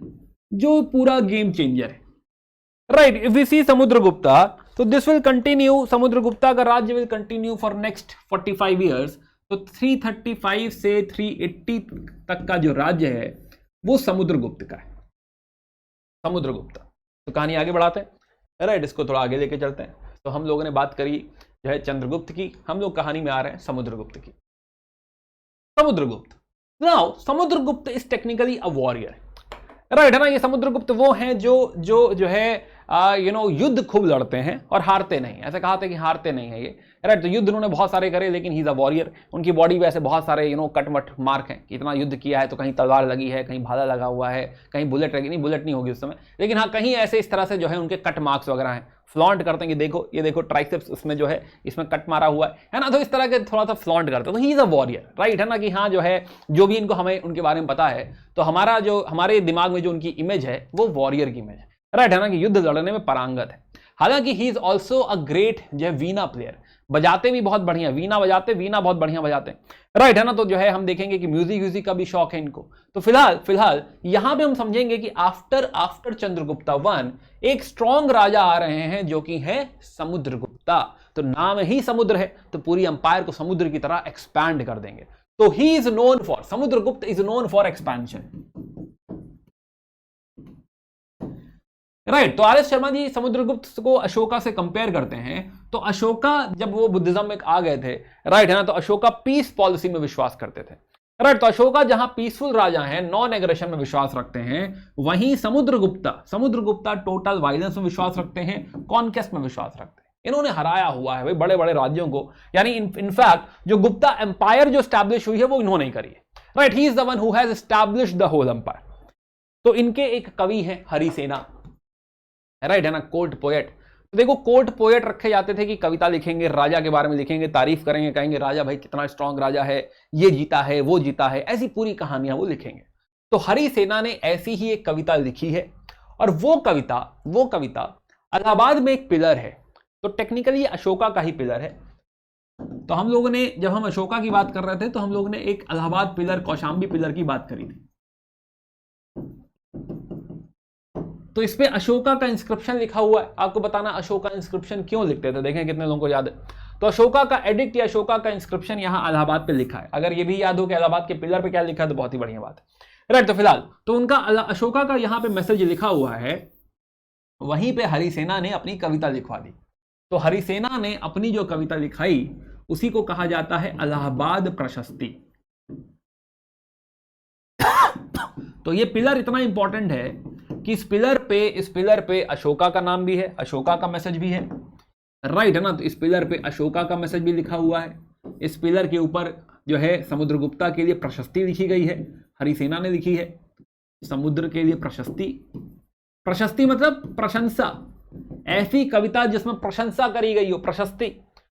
जो पूरा गेम चेंजर है, राइट। इफ वी सी समुद्रगुप्ता, तो दिस विल कंटिन्यू, समुद्रगुप्ता का राज्य will continue for next 45 years. तो 335 से 380 तक का जो राज्य है वो समुद्रगुप्त का है, समुद्रगुप्ता। तो कहानी आगे बढ़ाते हैं, राइट, इसको थोड़ा आगे लेके चलते हैं। तो हम लोगों ने बात करी जो है चंद्रगुप्त की, हम लोग कहानी में आ रहे हैं समुद्रगुप्त की। Samudragupta, now Samudragupta is technically a warrior, right है ना। ये समुद्रगुप्त वो हैं जो है युद्ध खूब लड़ते हैं और हारते नहीं, ऐसे कहा था कि हारते नहीं है ये, राइट। तो युद्ध उन्होंने बहुत सारे करे, लेकिन ही इज अ वॉरियर। उनकी बॉडी पे ऐसे बहुत सारे कटमट मार्क हैं कि इतना युद्ध किया है, तो कहीं तलवार लगी है, कहीं भाला लगा हुआ है, कहीं बुलेट लगी, नहीं बुलेट नहीं होगी उस समय, लेकिन हाँ कहीं ऐसे इस तरह से जो है उनके कट मार्क्स वगैरह हैं, फ्लॉन्ट करते हैं कि ये देखो ट्राइसेप्स उसमें जो है इसमें कट मारा हुआ है ना। तो इस तरह के थोड़ा सा फ्लॉन्ट करते हैं, तो he is a warrior, right है ना। कि हाँ जो है जो भी इनको हमें उनके बारे में पता है, तो हमारे दिमाग में जो उनकी इमेज है वो वॉरियर की इमेज है, राइट है ना। कि युद्ध लड़ने में पारंगत है। हालांकि ही इज ऑल्सो अ ग्रेट जो है वीणा प्लेयर, बजाते भी बहुत बढ़िया, वीणा बहुत बढ़िया बजाते हैं, राइट है ना। तो जो है हम देखेंगे कि म्यूजिक का भी शौक है इनको। तो फिलहाल यहां पे हम समझेंगे कि आफ्टर चंद्रगुप्ता 1 एक स्ट्रॉन्ग राजा आ रहे हैं जो कि है समुद्रगुप्ता। तो नाम ही समुद्र है, तो पूरी अंपायर को समुद्र की तरह एक्सपैंड कर देंगे। तो he is known for, Samudragupta is known for expansion, right. तो आर एस शर्मा जी समुद्रगुप्त को अशोका से कंपेयर करते हैं। तो अशोका जब वो बुद्धिज्म में आ गए थे, राइट है ना, तो अशोका पीस पॉलिसी में विश्वास करते थे, राइट। तो अशोका जहां पीसफुल राजा हैं, नॉन एग्रेशन में विश्वास रखते हैं, वहीं समुद्रगुप्ता टोटल वायलेंस में विश्वास रखते हैं, कॉन्क्वेस्ट में विश्वास रखते हैं। इन्होंने हराया हुआ है भाई बड़े बड़े राज्यों को, यानी इनफैक्ट जो गुप्ता एम्पायर जो स्टैब्लिश हुई है वो इन्होंने ही करी है, right. He is the one who has established the whole empire. तो इनके एक कवि हैं हरिसेना, राइट है ना, कोर्ट पोएट। तो देखो कोर्ट पोएट रखे जाते थे कि कविता लिखेंगे, राजा के बारे में लिखेंगे, तारीफ करेंगे, कहेंगे राजा भाई कितना स्ट्रांग राजा है, ये जीता है, वो जीता है, ऐसी पूरी कहानियां वो लिखेंगे। तो हरिसेना ने ऐसी ही एक कविता लिखी है, और वो कविता इलाहाबाद में एक पिलर है। तो टेक्निकली अशोका का ही पिलर है। तो हम लोगों ने जब हम अशोका की बात कर रहे थे, तो हम लोगों ने एक इलाहाबाद पिलर, कौशाम्बी पिलर की बात करी थी। तो इस पे अशोका का इंस्क्रिप्शन लिखा हुआ है। आपको बताना अशोका इंस्क्रिप्शन क्यों लिखते थे, देखें कितने लोगों को याद है। तो अशोका का एडिक्ट या अशोका का इंस्क्रिप्शन यहां इलाहाबाद पे लिखा है। अगर ये भी याद हो कि इलाहाबाद के पिलर पे क्या लिखा है तो बहुत ही बढ़िया बात है, राइट। तो फिलहाल तो उनका अशोका का यहां पे मैसेज लिखा हुआ है, वहीं पे हरिसेना ने अपनी कविता लिखवा दी। तो हरिसेना ने अपनी जो कविता लिखाई उसी को कहा जाता है इलाहाबाद प्रशस्ति, तो ये पिलर इतना इंपॉर्टेंट है कि इस पिलर पे अशोका का नाम भी है, अशोका का मैसेज भी है, राइट है ना। तो इस पिलर पे अशोका का मैसेज भी लिखा हुआ है। इस पिलर के ऊपर जो है समुद्रगुप्ता के लिए प्रशस्ति लिखी गई है, हरिसेना ने लिखी है। समुद्र के लिए प्रशस्ति मतलब प्रशंसा, ऐसी कविता जिसमें प्रशंसा करी गई हो, प्रशस्ति,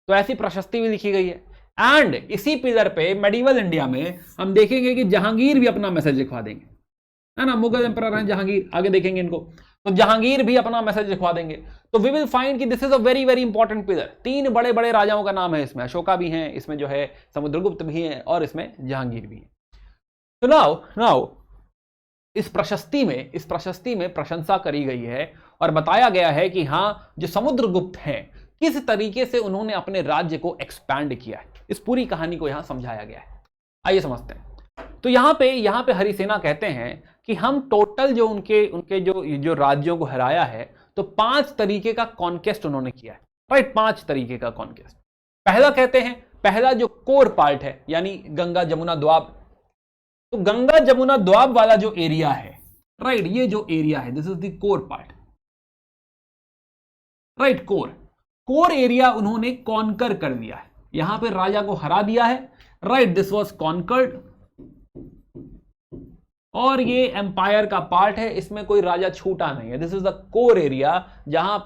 तो ऐसी प्रशस्ति भी लिखी गई है। एंड इसी पिलर पे मेडिवल इंडिया में हम देखेंगे कि जहांगीर भी अपना मैसेज लिखवा देंगे, है ना। मुगल एम्परर हैं जहांगीर, आगे देखेंगे इनको, तो जहांगीर भी अपना मैसेज लिखवा देंगे। तो वी विल फाइंड कि this is a very very important pillar. 3 बड़े बड़े राजाओं का नाम है इसमें, अशोका भी हैं, इसमें जो है समुद्रगुप्त भी हैं और इसमें जहांगीर भी है। तो नाउ इस प्रशस्ति में प्रशंसा करी गई है और बताया गया है कि हाँ, जो समुद्रगुप्त हैं किस तरीके से उन्होंने अपने राज्य को एक्सपैंड किया है, इस पूरी कहानी को यहां समझाया गया है। आइए समझते हैं। तो यहां पे हरिसेना कहते हैं कि हम टोटल जो उनके जो राज्यों को हराया है, तो 5 तरीके का कॉन्क्वेस्ट उन्होंने किया है, राइट। 5 तरीके का कॉन्क्वेस्ट। पहला कहते हैं, पहला जो कोर पार्ट है यानी गंगा जमुना द्वाब, तो गंगा जमुना द्वाब वाला जो एरिया है, राइट, ये जो एरिया है this is the core part, right. Core area उन्होंने कॉन्कर कर दिया है, यहां पे राजा को हरा दिया है, राइट। दिस वाज कॉन्कर्ड और ये एम्पायर का पार्ट है, इसमें कोई राजा छूटा नहीं है। This is the core area जहां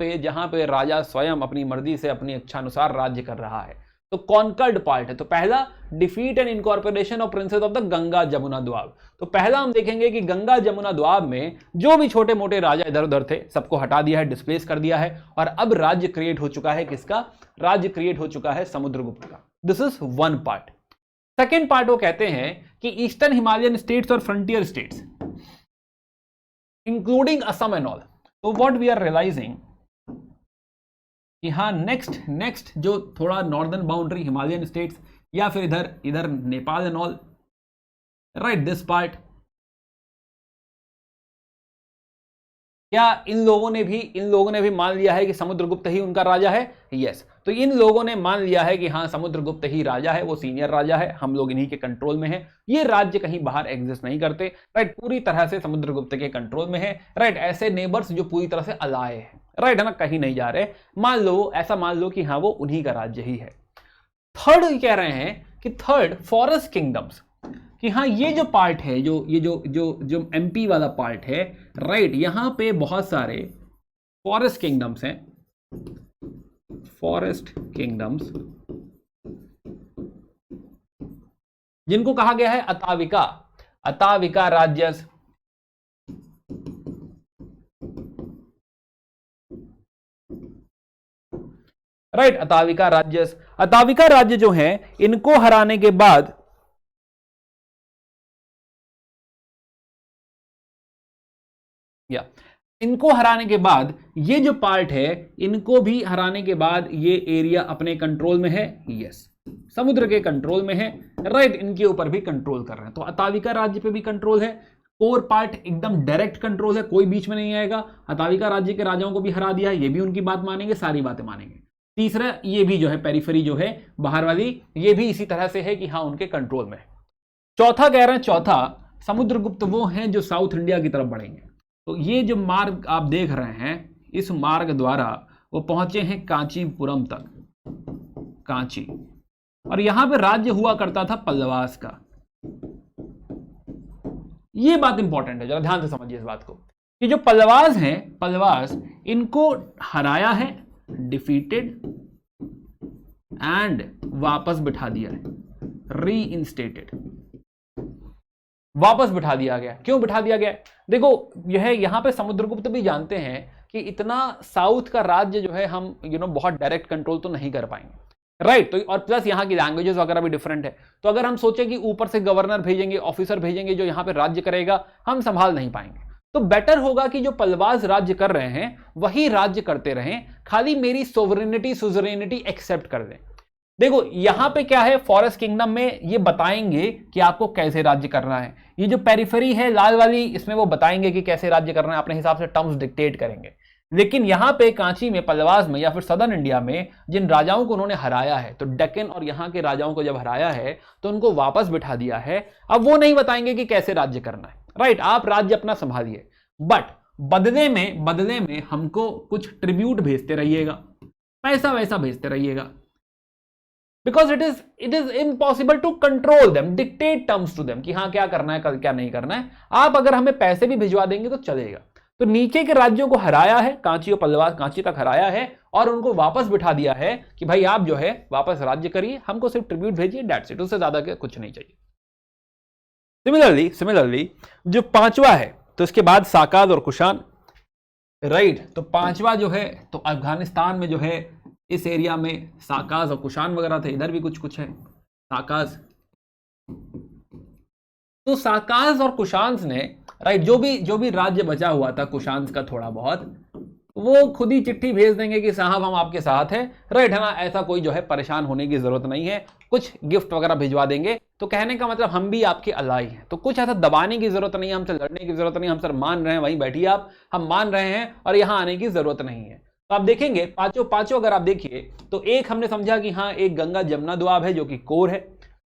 पे राजा स्वयं अपनी मर्जी से अपनी इच्छा अनुसार राज्य कर रहा है, तो कॉन्कर्ड पार्ट है। तो पहला, defeat and incorporation of princes of the Ganga Jamuna Doab. तो पहला हम देखेंगे कि गंगा जमुना द्वाब में जो भी छोटे मोटे राजा इधर उधर थे सबको हटा दिया है, डिस्प्लेस कर दिया है, और अब राज्य क्रिएट हो चुका है किसका? राज्य क्रिएट हो चुका है समुद्रगुप्त का। This is one part. Second part वो कहते हैं कि ईस्टर्न हिमालयन स्टेट्स और frontier states including Assam and all. तो व्हाट वी आर रियलाइजिंग कि हाँ, नेक्स्ट जो थोड़ा नॉर्दर्न बाउंड्री हिमालयन स्टेट्स या फिर इधर Nepal and all, right, this part, क्या इन लोगों ने भी मान लिया है कि समुद्रगुप्त ही उनका राजा है? यस। तो इन लोगों ने मान लिया है कि हाँ, समुद्रगुप्त ही राजा है, वो सीनियर राजा है, हम लोग इन्हीं के कंट्रोल में हैं, ये राज्य कहीं बाहर एग्जिस्ट नहीं करते, राइट, पूरी तरह से समुद्रगुप्त के कंट्रोल में है, राइट। ऐसे नेबर्स जो पूरी तरह से अलाय है, राइट, है ना, कहीं नहीं जा रहे। मान लो कि हाँ, वो उन्हीं का राज्य ही है। थर्ड कह रहे हैं कि फॉरेस्ट किंगडम्स, कि हाँ, ये जो पार्ट है, जो एमपी वाला पार्ट है, राइट, यहां पे बहुत सारे फॉरेस्ट किंगडम्स हैं, फॉरेस्ट किंगडम्स जिनको कहा गया है अताविका राज्यस, राइट, अताविका राज्य जो हैं, इनको हराने के बाद ये जो पार्ट है, इनको भी हराने के बाद ये एरिया अपने कंट्रोल में है, यस, समुद्र के कंट्रोल में है, राइट, इनके ऊपर भी कंट्रोल कर रहे हैं। तो अताविका राज्य पे भी कंट्रोल है, कोर पार्ट एकदम डायरेक्ट कंट्रोल है, कोई बीच में नहीं आएगा। अताविका राज्य के राजाओं को भी हरा दिया, ये भी उनकी बात मानेंगे, सारी बातें मानेंगे। तीसरा, ये भी जो है पेरिफेरी जो है बाहर वाली, ये भी इसी तरह से है कि हाँ, उनके कंट्रोल में है। चौथा कह रहे हैं, समुद्रगुप्त वो हैं जो साउथ इंडिया की तरफ बढ़ेंगे। तो ये जो मार्ग आप देख रहे हैं, इस मार्ग द्वारा वो पहुंचे हैं कांचीपुरम तक, कांची, और यहां पे राज्य हुआ करता था पल्लवास का। ये बात इंपॉर्टेंट है, जरा ध्यान से समझिए इस बात को, कि जो पल्लवास हैं, इनको हराया है, डिफीटेड एंड वापस बिठा दिया है, रीइंस्टेटेड, वापस बिठा दिया गया। क्यों बिठा दिया गया? देखो, यहां पे समुद्रगुप्त भी जानते हैं कि इतना साउथ का राज्य जो है हम बहुत डायरेक्ट कंट्रोल तो नहीं कर पाएंगे, राइट। तो और प्लस यहाँ की लैंग्वेजेस वगैरह भी डिफरेंट है। तो अगर हम सोचें कि ऊपर से गवर्नर भेजेंगे, ऑफिसर भेजेंगे जो यहाँ पे राज्य करेगा, हम संभाल नहीं पाएंगे। तो बेटर होगा कि जो पल्लवास राज्य कर रहे हैं वही राज्य करते रहें, खाली मेरी सुजरेनिटी एक्सेप्ट कर दें। देखो यहां पे क्या है, फॉरेस्ट किंगडम में ये बताएंगे कि आपको कैसे राज्य करना है। ये जो पेरिफेरी है लाल वाली, इसमें वो बताएंगे कि कैसे राज्य करना है, अपने हिसाब से टर्म्स डिक्टेट करेंगे। लेकिन यहां पे कांची में, पल्लवास में या फिर सदर्न इंडिया में जिन राजाओं को उन्होंने हराया है, तो डेक्कन और यहां के राजाओं को जब हराया है तो उनको वापस बिठा दिया है। अब वो नहीं बताएंगे कि कैसे राज्य करना है, राइट, आप राज्य अपना संभालिए, बट बदले में हमको कुछ ट्रिब्यूट भेजते रहिएगा, पैसा वैसा भेजते रहिएगा, because it is impossible to control them, dictate terms to them कि हाँ क्या करना है, कल क्या नहीं करना है। आप अगर हमें पैसे भी भिजवा देंगे तो चलेगा। तो नीचे के राज्यों को हराया है, कांची और पल्लवास, कांची तक हराया है और उनको वापस बिठा दिया है कि भाई आप जो है वापस राज्य करिए, हमको सिर्फ ट्रिब्यूट भेजिए, दैट्स इट, उससे ज्यादा कुछ नहीं चाहिए। सिमिलरली जो पांचवा है, तो इसके बाद साकाद और कुशान, राइट, तो पांचवा जो है तो अफगानिस्तान में जो है इस एरिया में साकाज और कुशान वगैरह थे, इधर भी कुछ है साकाज। तो साकाज और कुशान्स ने, राइट, जो भी राज्य बचा हुआ था कुशान्स का थोड़ा बहुत, वो खुद ही चिट्ठी भेज देंगे कि साहब हम आपके साथ हैं, राइट, है ना, ऐसा कोई जो है परेशान होने की जरूरत नहीं है, कुछ गिफ्ट वगैरह भिजवा देंगे। तो कहने का मतलब हम भी आपके अलाई हैं, तो कुछ ऐसा दबाने की जरूरत नहीं है, हमसे लड़ने की जरूरत नहीं, हम सर मान रहे हैं वहीं बैठिए आप, हम मान रहे हैं और यहां आने की जरूरत नहीं है। तो आप देखेंगे पांचों अगर आप देखिए तो एक हमने समझा कि हाँ एक गंगा जमुना दोआब है जो कि कोर है,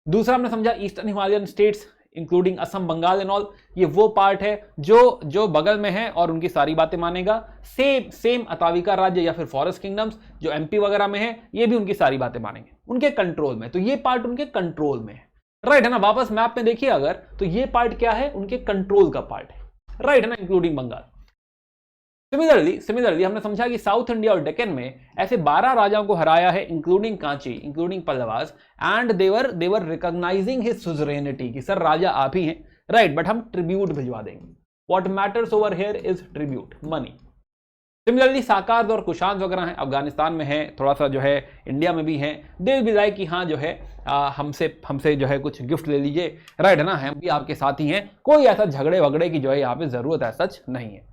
दूसरा हमने समझा eastern Himalayan states including Assam, Bengal and all, ये वो पार्ट है जो बगल में है और उनकी सारी बातें मानेगा। सेम अताविका राज्य या फिर फॉरेस्ट किंगडम्स जो एमपी वगैरह में है, ये भी उनकी सारी बातें मानेंगे, उनके कंट्रोल में, तो ये पार्ट उनके कंट्रोल में है, राइट, है ना। वापस मैप में देखिए अगर, तो ये पार्ट क्या है, उनके कंट्रोल का पार्ट है, राइट, है ना, इंक्लूडिंग बंगाल। सिमिलरली हमने समझा कि साउथ इंडिया और डेक्कन में ऐसे 12 राजाओं को हराया है, including Kanchi, including Pallavas, and they were recognising his suzerainty कि सर राजा आप ही हैं, राइट, बट हम ट्रिब्यूट भिजवा देंगे। What matters over here is tribute, money. Similarly साकार्द और कुशान वगैरह हैं, अफगानिस्तान में है, थोड़ा सा जो है इंडिया में भी है, दे विल बी लाइक कि हाँ जो है हमसे जो है कुछ गिफ्ट ले लीजिए, राइट, है ना, हम भी आपके साथ ही हैं, कोई ऐसा झगड़े वगड़े की जो है यहाँ पे जरूरत है सच नहीं है।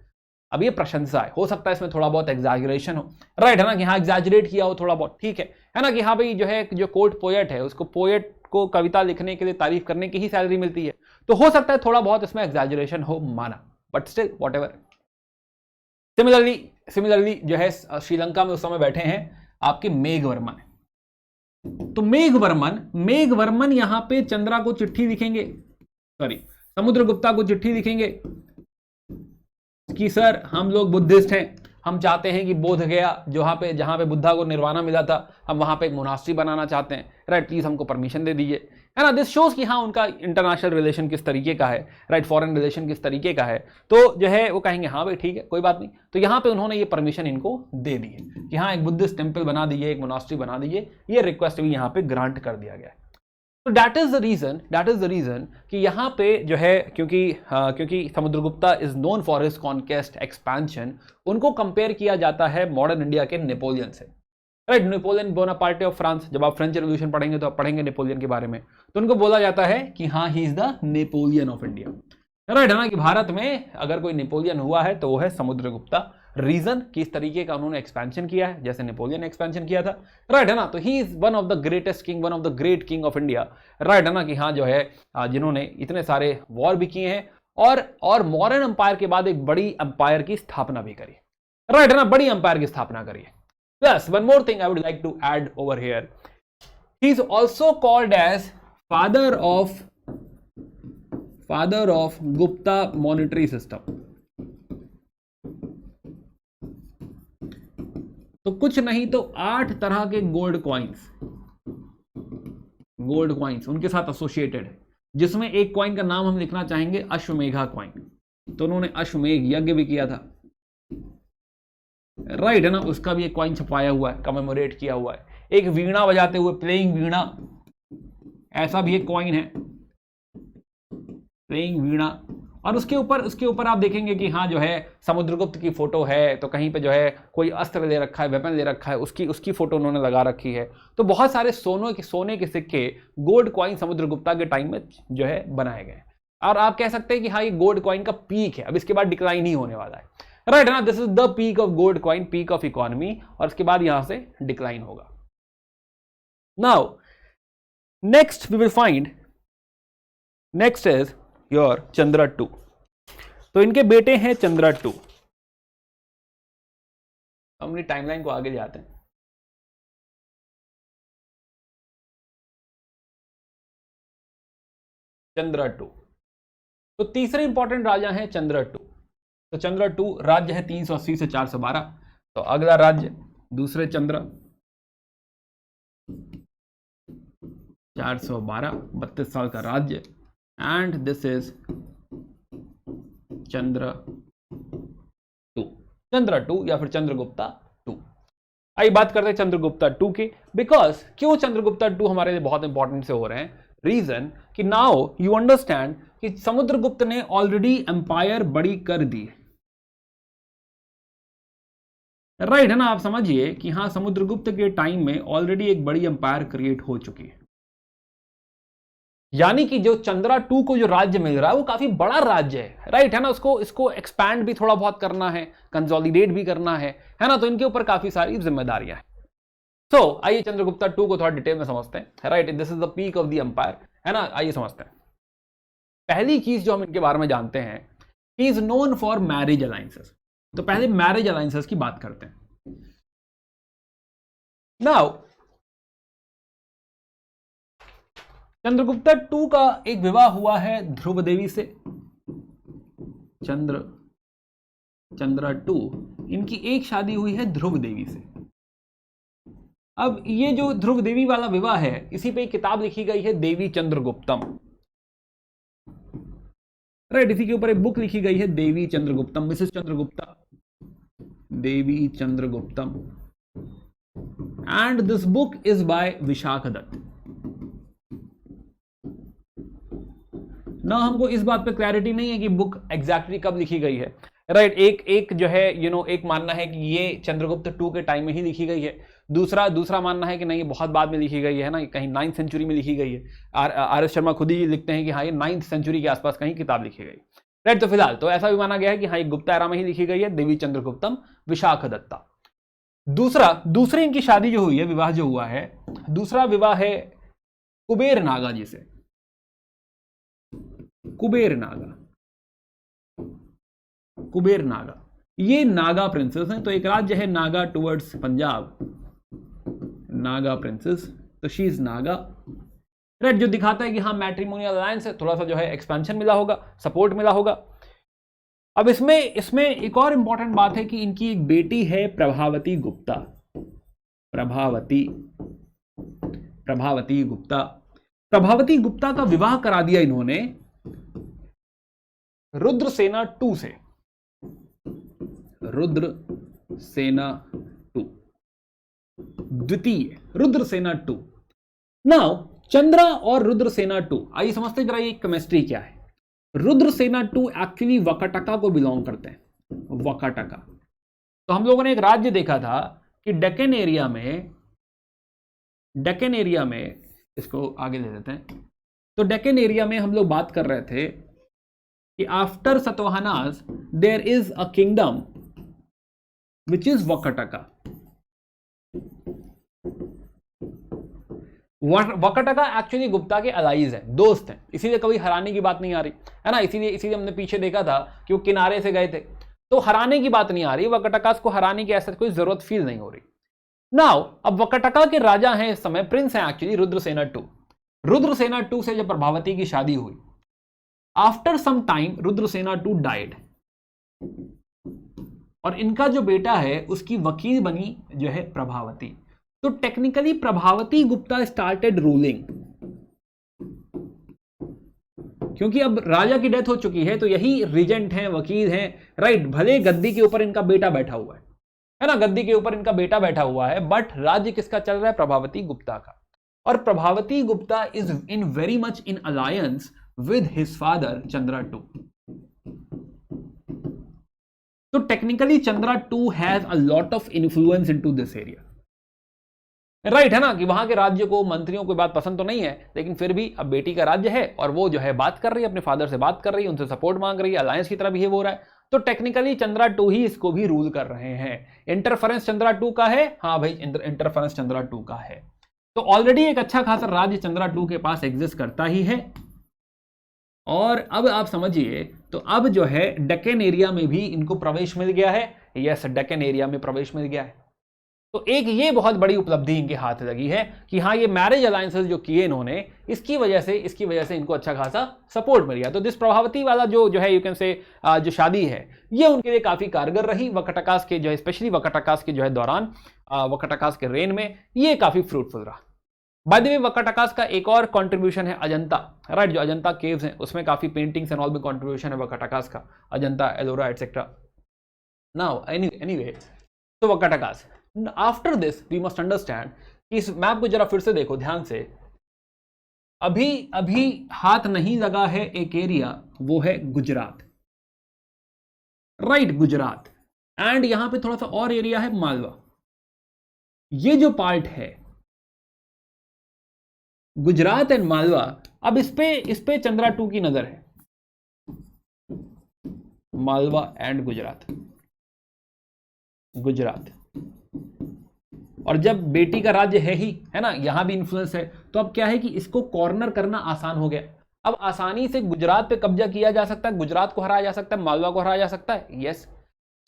अब ये प्रशंसा है, हो सकता है इसमें थोड़ा बहुत एग्जैजरेशन हो, राइट, है ना, कि हाँ एग्जैजरेट किया हो थोड़ा बहुत, ठीक है ना, कि हाँ भाई जो है जो कोर्ट पोएट है उसको पोएट को कविता लिखने के लिए, तारीफ करने की ही सैलरी मिलती है, तो हो सकता है थोड़ा बहुत इसमें एग्जैजरेशन हो, माना, बट स्टिल व्हाटएवर। सिमिलरली जो है श्रीलंका में उस समय बैठे हैं आपके मेघवर्मन, तो मेघवर्मन यहां पे चंद्रा को चिट्ठी लिखेंगे, सॉरी समुद्रगुप्ता को चिट्ठी लिखेंगे कि सर हम लोग बुद्धिस्ट हैं, हम चाहते हैं कि बोध गया जहां पे बुद्धा को निर्वाणा मिला था, हम वहां पे एक मोनास्ट्री बनाना चाहते हैं, राइट, प्लीज हमको परमिशन दे दीजिए, है ना। दिस शोज कि हाँ उनका इंटरनेशनल रिलेशन किस तरीके का है, राइट, फॉरेन रिलेशन किस तरीके का है, तो जो है वो कहेंगे हाँ भाई ठीक है कोई बात नहीं। तो यहाँ पे उन्होंने ये परमिशन इनको दे दी है कि हाँ एक बुद्धिस्ट टेम्पल बना दीजिए, एक मोनास्ट्री बना दीजिए, ये रिक्वेस्ट भी यहाँ पे ग्रांट कर दिया गया है। तो दैट इज द रीजन कि यहाँ पे जो है क्योंकि Samudragupta is known for his conquest expansion, उनको कंपेयर किया जाता है मॉडर्न इंडिया के नेपोलियन से, right, Napoleon Bonaparte of France. जब आप फ्रेंच रेवोल्यूशन पढ़ेंगे तो आप पढ़ेंगे नेपोलियन के बारे में, तो उनको बोला जाता है कि हाँ ही is the Napoleon of India, right, है ना, कि भारत में अगर कोई नेपोलियन हुआ है तो वो है समुद्रगुप्ता। रीजन किस तरीके का उन्होंने एक्सपेंशन किया है, जैसे नेपोलियन ने एक्सपेंशन किया था, राइट, है ना, तो he is one of the greatest king, one of the great king of India, right, है ना, कि हाँ जो है जिन्होंने इतने सारे वॉर भी किए हैं और मॉडर्न एम्पायर के बाद एक बड़ी एम्पायर की स्थापना भी करी, राइट, है ना, बड़ी एम्पायर की स्थापना करी है। Plus one more thing I would like to add over here, he is also called as father of Gupta monetary system. तो कुछ नहीं तो 8 तरह के गोल्ड कॉइन्स उनके साथ एसोसिएटेड है, जिसमें एक कॉइन का नाम हम लिखना चाहेंगे अश्वमेघा कॉइन, तो उन्होंने अश्वमेघ यज्ञ भी किया था, राइट, है ना, उसका भी एक कॉइन छपाया हुआ है, कमेमोरेट किया हुआ है। एक वीणा बजाते हुए, प्लेइंग वीणा, ऐसा भी एक कॉइन है, प्लेइंग वीणा, और उसके ऊपर आप देखेंगे कि हाँ जो है समुद्रगुप्त की फोटो है, तो कहीं पे जो है कोई अस्त्र ले रखा है, वेपन ले रखा है, उसकी फोटो उन्होंने लगा रखी है। तो बहुत सारे सोने के सिक्के, गोल्ड कॉइन समुद्रगुप्ता के टाइम में जो है बनाए गए, और आप कह सकते हैं कि हाँ ये गोल्ड कॉइन का पीक है, अब इसके बाद डिक्लाइन ही होने वाला है, राइट, है ना, this is the peak of gold coin, peak of economy, और उसके बाद यहां से डिक्लाइन होगा। Now next we will find, next is your Chandra 2। तो इनके बेटे हैं चंद्रा 2, हम अपनी टाइमलाइन को आगे ले आते हैं। चंद्रटू, तो तीसरे इंपॉर्टेंट राजा हैं चंद्रटू। तो चंद्रटू राज्य है 380 से 412। तो अगला राज्य दूसरे चंद्र 412, 32 साल का राज्य, एंड दिस इज चंद्रटू या फिर चंद्रगुप्ता टू। आइए बात करते हैं चंद्रगुप्ता टू की। बिकॉज क्यों चंद्रगुप्ता टू हमारे लिए बहुत इंपॉर्टेंट से हो रहे हैं? रीजन कि नाउ यू अंडरस्टैंड कि समुद्रगुप्त ने ऑलरेडी एम्पायर बड़ी कर दी, राइट है ना। आप समझिए कि हाँ, समुद्रगुप्त के टाइम में ऑलरेडी एक बड़ी एम्पायर क्रिएट हो चुकी है। यानी कि जो चंद्रा टू को जो राज्य मिल रहा है वो काफी बड़ा राज्य है, राइट है ना। इसको एक्सपैंड भी थोड़ा बहुत करना है, कंसोलिडेट भी करना है ना। तो इनके ऊपर काफी सारी जिम्मेदारियां हैं। तो आइए चंद्रगुप्ता टू को थोड़ा डिटेल में समझते हैं, right. This is the peak of the empire, है ना। आइए समझते हैं। पहली चीज जो हम इनके बारे में जानते हैं, he is known for marriage alliances. तो पहले मैरिज अलायंसेस की बात करते हैं। नाउ चंद्रगुप्ता टू का एक विवाह हुआ है ध्रुव देवी से। चंद्रा टू, इनकी एक शादी हुई है ध्रुव देवी से। अब ये जो ध्रुव देवी वाला विवाह है, इसी पे एक किताब लिखी गई है देवी चंद्रगुप्तम, राइट। इसी के ऊपर एक बुक लिखी गई है Devi Chandraguptam, mrs Chandragupta, Devi Chandraguptam, and this book is by Vishakh Datta. ना हमको इस बात पे क्लैरिटी नहीं है कि बुक एग्जैक्टली कब लिखी गई है, राइट। एक जो है एक मानना है कि ये चंद्रगुप्त टू के टाइम में ही लिखी गई है। दूसरा मानना है कि नहीं, बहुत बाद में लिखी गई है ना, कहीं 9th सेंचुरी में लिखी गई है। आर एस शर्मा खुद ही लिखते हैं कि हाँ, ये 9th सेंचुरी के आसपास कहीं किताब लिखी गई, राइट। तो फिलहाल तो ऐसा भी माना गया है कि हाँ, ये गुप्ता एरा में ही लिखी गई है, देवी चंद्रगुप्तम विशाख दत्ता। दूसरी इनकी शादी जो हुई है, विवाह जो हुआ है, दूसरा विवाह है कुबेर नागा जी से। कुबेर नागा, ये नागा प्रिंसेस हैं। तो एक राज्य है नागा टुवर्ड्स पंजाब, नागा प्रिंसेस, तो शी इज नागा, राइट। जो दिखाता है कि हाँ, मैट्रिमोनियल अलायंस है, थोड़ा सा जो है एक्सपेंशन मिला होगा, सपोर्ट मिला होगा। अब इसमें एक और इंपॉर्टेंट बात है कि इनकी एक बेटी है प्रभावती गुप्ता। प्रभावती गुप्ता का विवाह करा दिया इन्होंने रुद्रसेना टू से। रुद्रसेना टू, द्वितीय रुद्रसेना टू। नाउ चंद्रा और रुद्रसेना टू, आइए समझते जरा ये केमिस्ट्री क्या है। रुद्रसेना टू एक्चुअली वकाटका को बिलोंग करते हैं, वकाटका। तो हम लोगों ने एक राज्य देखा था कि डेक्कन एरिया में इसको आगे ले लेते हैं। तो डेक्कन एरिया में हम लोग बात कर रहे थे कि after Satavahanas there is a kingdom which is Vakataka. Vakataka actually Gupta के अलाइज हैं, दोस्त हैं, इसीलिए कभी हराने की बात नहीं आ रही, है ना। इसीलिए हमने पीछे देखा था कि वो किनारे से गए थे, तो हराने की बात नहीं आ रही। वकाटका को हराने की ऐसा कोई जरूरत फील नहीं हो रही। नाउ अब वकाटका के राजा हैं इस समय, प्रिंस हैं actually Rudrasena two. Rudrasena two से जब प्रभावती की शादी हुई, after some time Rudrasena two died, और इनका जो बेटा है उसकी वकील बनी जो है प्रभावती। तो technically Prabhavati Gupta started ruling, क्योंकि अब राजा की डेथ हो चुकी है, तो यही रीजेंट हैं, वकील हैं, राइट। भले गद्दी के ऊपर इनका बेटा बैठा हुआ है ना, गद्दी के ऊपर इनका बेटा बैठा हुआ है, बट राज्य किसका चल रहा है? प्रभावती गुप्ता का। और Prabhavati Gupta is in very much in alliance with his father Chandra II. So technically Chandra II has a lot of influence into this area, right है ना। कि वहां के राज्य को, मंत्रियों को बात पसंद तो नहीं है, लेकिन फिर भी अब बेटी का राज्य है और वो जो है बात कर रही है, अपने फादर से बात कर रही है, उनसे सपोर्ट मांग रही है, अलायंस की तरह बिहेव हो रहा है। तो टेक्निकली चंद्रा टू ही इसको भी रूल कर रहे हैं। इंटरफेरेंस चंद्रा टू का है, हाँ भाई, इंटरफेरेंस चंद्रा टू का है। तो ऑलरेडी एक अच्छा खासा राज्य चंद्रा टू के पास एग्जिस्ट करता ही है। और अब आप समझिए, तो अब जो है डेक्कन एरिया में भी इनको प्रवेश मिल गया है, यस डेक्कन एरिया में प्रवेश मिल गया है। तो एक ये बहुत बड़ी उपलब्धि इनके हाथ लगी है कि हाँ ये मैरिज अलायंसेस जो किए इन्होंने इसकी वजह से इनको अच्छा खासा सपोर्ट मिल गया। तो दिस प्रभावती वाला जो है यू कैन से जो शादी है ये उनके लिए काफी कारगर रही वकटाकाश के जो है स्पेशली वकटाकाश के जो है दौरान वकटाकाश के रेन में ये काफी फ्रूटफुल रहा। बाय द वे वकटाकाश का एक और कंट्रीब्यूशन है अजंता, राइट, जो अजंता केव्स हैं उसमें काफी पेंटिंग्स एंड ऑल में कंट्रीब्यूशन है वकटाकाश का, Ajanta, Ellora etcetera. Now anyway तो Vakatakas after this we must understand कि इस मैप को जरा फिर से देखो ध्यान से। अभी हाथ नहीं लगा है एक एरिया, वो है गुजरात, राइट, गुजरात। एंड यहां पे थोड़ा सा और एरिया है मालवा। ये जो पार्ट है गुजरात एंड मालवा, अब इस पे चंद्रा 2 की नजर है, मालवा एंड गुजरात। और जब बेटी का राज्य है ही, है ना, यहां भी इन्फ्लुएंस है, तो अब क्या है कि इसको कॉर्नर करना आसान हो गया। अब आसानी से गुजरात पे कब्जा किया जा सकता है, गुजरात को हराया जा सकता है, मालवा को हराया जा सकता है। यस,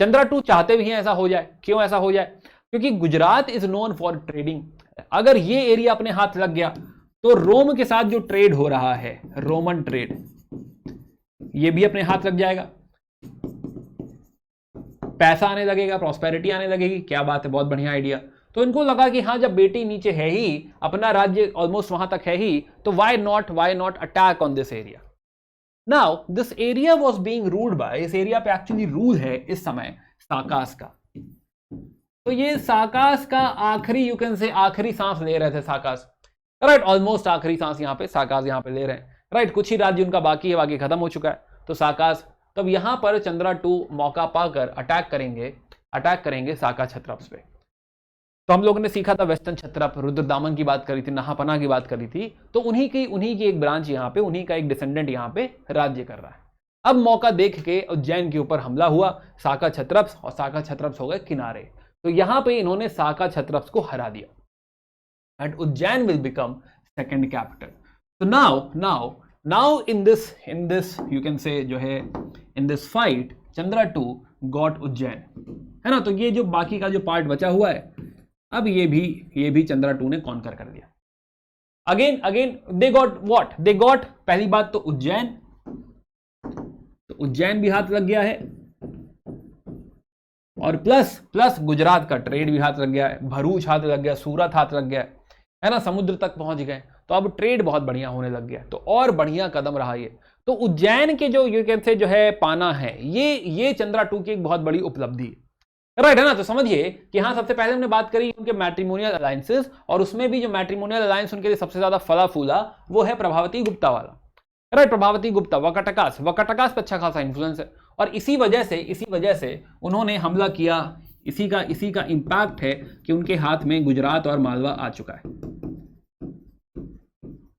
चंद्रा 2 चाहते भी हैं ऐसा हो जाए। क्यों ऐसा हो जाए? क्योंकि Gujarat is known for trading. अगर ये एरिया अपने हाथ लग गया तो रोम के साथ जो ट्रेड हो रहा है, रोमन ट्रेड, ये भी अपने हाथ लग जाएगा, पैसा आने लगेगा, प्रॉस्पेरिटी आने लगेगी। क्या बात है, बहुत बढ़िया आइडिया। तो इनको लगा कि हाँ जब बेटी नीचे है ही, अपना राज्य ऑलमोस्ट वहां तक है ही, तो why not attack on this area. Now this area was being ruled by, इस एरिया पे एक्चुअली रूल है इस समय साकास का। तो ये साकास का आखिरी यू कैन से आखिरी सांस ले रहे थे साकास, राइट, ऑलमोस्ट आखिरी सांस यहाँ पे साकास यहाँ पे ले रहे हैं, राइट। कुछ ही राज्य उनका बाकी है, बाकी खत्म हो चुका है। तो साकास, तब यहां पर चंद्रा 2 मौका पाकर अटैक करेंगे साका क्षत्रप्स पे। तो हम लोगों ने सीखा था वेस्टर्न क्षत्रप, रुद्रदामन की बात करी थी, नहापना की बात करी थी। तो उन्हीं की एक ब्रांच यहाँ पे, उन्हीं का एक डिसेंडेंट यहाँ पे राज्य कर रहा है। अब मौका देख के उज्जैन के ऊपर हमला हुआ, साका क्षत्रप्स, और साका क्षत्रप्स हो गए किनारे। तो यहां पे इन्होंने साका क्षत्रप्स को हरा दिया and Ujjain will become second capital. तो now in this you can say जो है in this fight Chandra 2 got Ujjain, है ना। तो ये जो बाकी का जो पार्ट बचा हुआ है, अब ये भी चंद्रा 2 ने कॉन्कर कर दिया। Again they got what, they got, पहली बात तो उज्जैन, तो उज्जैन भी हाथ लग गया है, और प्लस गुजरात का ट्रेड भी हाथ लग गया है, भरूच हाथ लग गया, सूरत हाथ लग गया है ना, समुद्र तक पहुंच गए। तो अब ट्रेड बहुत बढ़िया होने लग गया, तो और बढ़िया कदम रहा ये। तो उज्जैन के जो यू कैन से जो है पाना है, ये चंद्रा 2 की एक बहुत बड़ी उपलब्धि है, राइट, है ना। तो समझिए कि हाँ, सबसे पहले हमने बात करी उनके मैट्रिमोनियल अलायंसेस, और उसमें भी जो मैट्रिमोनियल अलायंस उनके लिए सबसे ज्यादा फला फूला वो है प्रभावती गुप्ता वाला, राइट। प्रभावती गुप्ता, वकटाकाश पे अच्छा खासा इंफ्लुएंस है, और इसी वजह से उन्होंने हमला किया। इसी का इंपैक्ट है कि उनके हाथ में गुजरात और मालवा आ चुका है,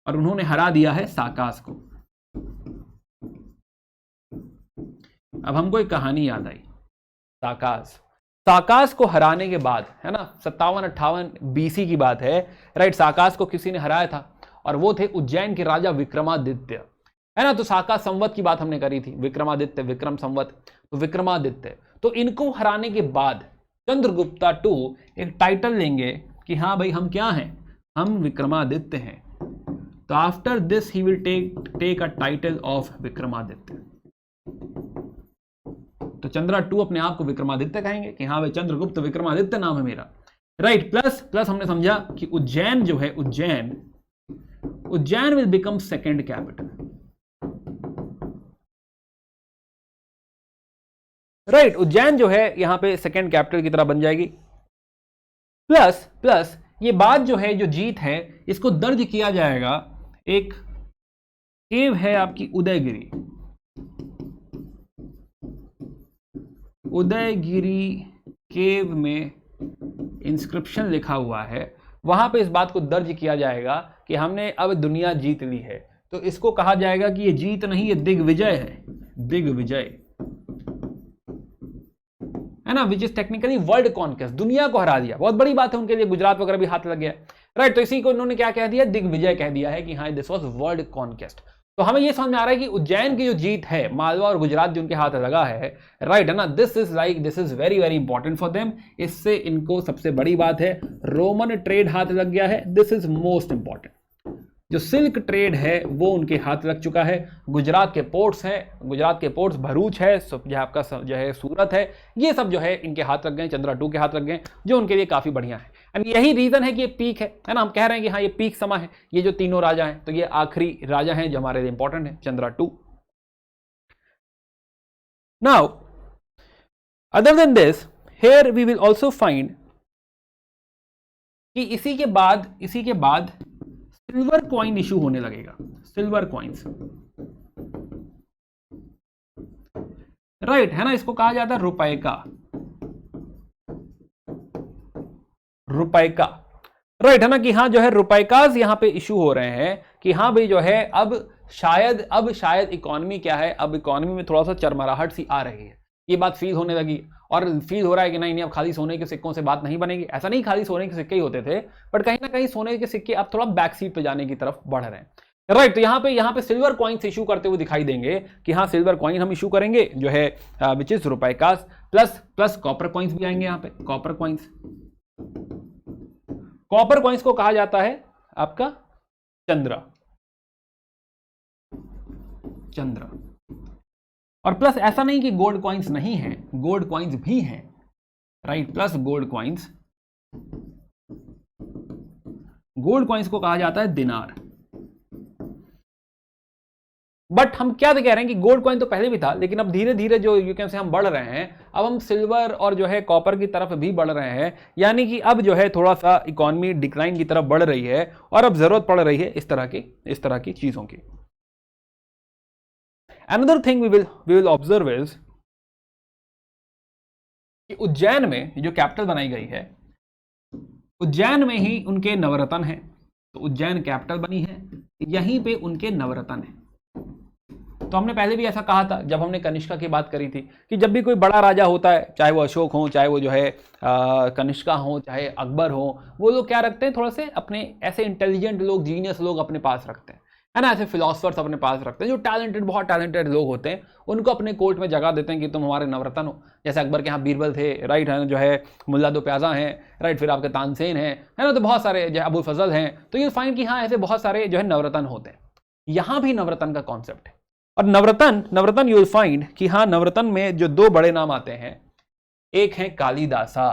और उन्होंने हरा दिया है साकास को। अब हमको एक कहानी याद आई, साकास को हराने के बाद, है ना, 57-58 BC की बात है, राइट। साकास को किसी ने हराया था, और वो थे उज्जैन के राजा विक्रमादित्य, है ना। तो साकास संवत की बात हमने करी थी, विक्रमादित्य, विक्रम संवत, तो विक्रमादित्य। तो इनको हराने के बाद चंद्रगुप्ता 2 एक टाइटल लेंगे कि हाँ भाई हम क्या हैं, हम विक्रमादित्य हैं। तो after this he will take a title of Vikramaditya. तो चंद्रा 2 अपने आप को विक्रमादित्य कहेंगे कि हाँ भाई चंद्रगुप्त विक्रमादित्य नाम है मेरा, राइट। प्लस हमने समझा कि उज्जैन जो है, Ujjain will become second capital, right. Ujjain जो है यहां पे सेकेंड कैपिटल की तरह बन जाएगी। प्लस ये बात जो है, जो जीत है, इसको दर्ज किया जाएगा। एक केव है आपकी उदयगिरी केव में इंस्क्रिप्शन लिखा हुआ है, वहां पे इस बात को दर्ज किया जाएगा कि हमने अब दुनिया जीत ली है। तो इसको कहा जाएगा कि ये जीत नहीं, ये दिग्विजय है, दिग्विजय, है ना, which is technically world conquest, दुनिया को हरा दिया। बहुत बड़ी बात है उनके लिए, गुजरात वगैरह भी हाथ लग गया, राइट। तो इसी को इन्होंने क्या कह दिया, दिग्विजय कह दिया है कि हाँ दिस वाज वर्ल्ड कॉन्क्वेस्ट। तो हमें ये समझ में आ रहा है कि उज्जैन की जो जीत है, मालवा और गुजरात जो उनके हाथ लगा है, राइट है ना, this is very very important for them. इससे इनको सबसे बड़ी बात है रोमन ट्रेड हाथ लग गया है, दिस इज मोस्ट इंपॉर्टेंट। जो सिल्क ट्रेड है वो उनके हाथ लग चुका है। गुजरात के पोर्ट्स हैं, गुजरात के पोर्ट्स भरूच है, जो आपका जो है सूरत है, ये सब जो है इनके हाथ लग गए, चंद्रा 2 के हाथ लग गए, जो उनके लिए काफी बढ़िया है। एंड यही रीजन है कि ये पीक है ना, हम कह रहे हैं कि हाँ ये पीक समय है, ये जो तीनों राजा हैं, तो ये आखिरी राजा हैं जो हमारे लिए इंपॉर्टेंट है, Chandra 2। Now other than this here we will also find कि इसी के बाद सिल्वर कॉइन इशू होने लगेगा, सिल्वर कॉइन्स, राइट है ना, इसको कहा जाता है रुपए का, राइट है ना, कि हाँ जो है रुपए का यहां पे इशू हो रहे हैं कि हाँ भाई जो है अब शायद इकोनॉमी क्या है, अब इकोनॉमी में थोड़ा सा चरमराहट सी आ रही है, ये बात फील होने लगी। और फील हो रहा है कि नहीं अब खाली सोने के सिक्कों से बात नहीं बनेगी। ऐसा नहीं खाली सोने के सिक्के ही होते थे, बट कहीं ना कहीं सोने के सिक्के अब थोड़ा बैक सीट पे जाने की तरफ बढ़ रहे हैं, राइट। तो यहाँ पे सिल्वर कॉइन्स इशू करते हुए दिखाई देंगे कि हाँ सिल्वर कॉइन हम इशू करेंगे जो है विच इज रुपए का, प्लस कॉपर कॉइन्स भी आएंगे यहाँ पे, कॉपर कॉइन्स को कहा जाता है आपका चंद्र, और प्लस ऐसा नहीं कि गोल्ड कॉइन्स नहीं है, गोल्ड कॉइन्स भी हैं, राइट, प्लस गोल्ड कॉइन्स को कहा जाता है दिनार। बट हम क्या कह रहे हैं कि गोल्ड कॉइन तो पहले भी था, लेकिन अब धीरे धीरे जो यू कैन से हम बढ़ रहे हैं, अब हम सिल्वर और जो है कॉपर की तरफ भी बढ़ रहे हैं, यानी कि अब जो है थोड़ा सा इकोनॉमी डिक्लाइन की तरफ बढ़ रही है और अब जरूरत पड़ रही है इस तरह की चीजों की। Another thing we will observe is कि उज्जैन में जो कैपिटल बनाई गई है, उज्जैन में ही उनके नवरत्न हैं, तो उज्जैन कैपिटल बनी है, यहीं पे उनके नवरत्न हैं। तो हमने पहले भी ऐसा कहा था जब हमने कनिष्का की बात करी थी कि जब भी कोई बड़ा राजा होता है, चाहे वो अशोक हो, चाहे वो जो है कनिष्का हो, चाहे अकबर हो, वो लोग क्या रखते हैं, थोड़े से अपने ऐसे इंटेलिजेंट लोग, जीनियस लोग अपने पास रखते हैं, है ना, ऐसे फिलोसफर्स अपने पास रखते हैं, जो बहुत टैलेंटेड लोग होते हैं, उनको अपने कोर्ट में जगह देते हैं कि तुम हमारे नवरत्न हो। जैसे अकबर के यहाँ बीरबल थे, राइट है, जो है मुल्ला दो प्याजा हैं, राइट, फिर आपके तानसेन है ना, तो बहुत सारे जो अबुल फजल हैं, तो ये फाइन कि हाँ ऐसे बहुत सारे जो है नवरत्न होते हैं। यहाँ भी नवरत्न का कॉन्सेप्ट है, और नवरत्न यू विल फाइंड कि हाँ नवरत्न में जो 2 बड़े नाम आते हैं, एक है कालिदासा,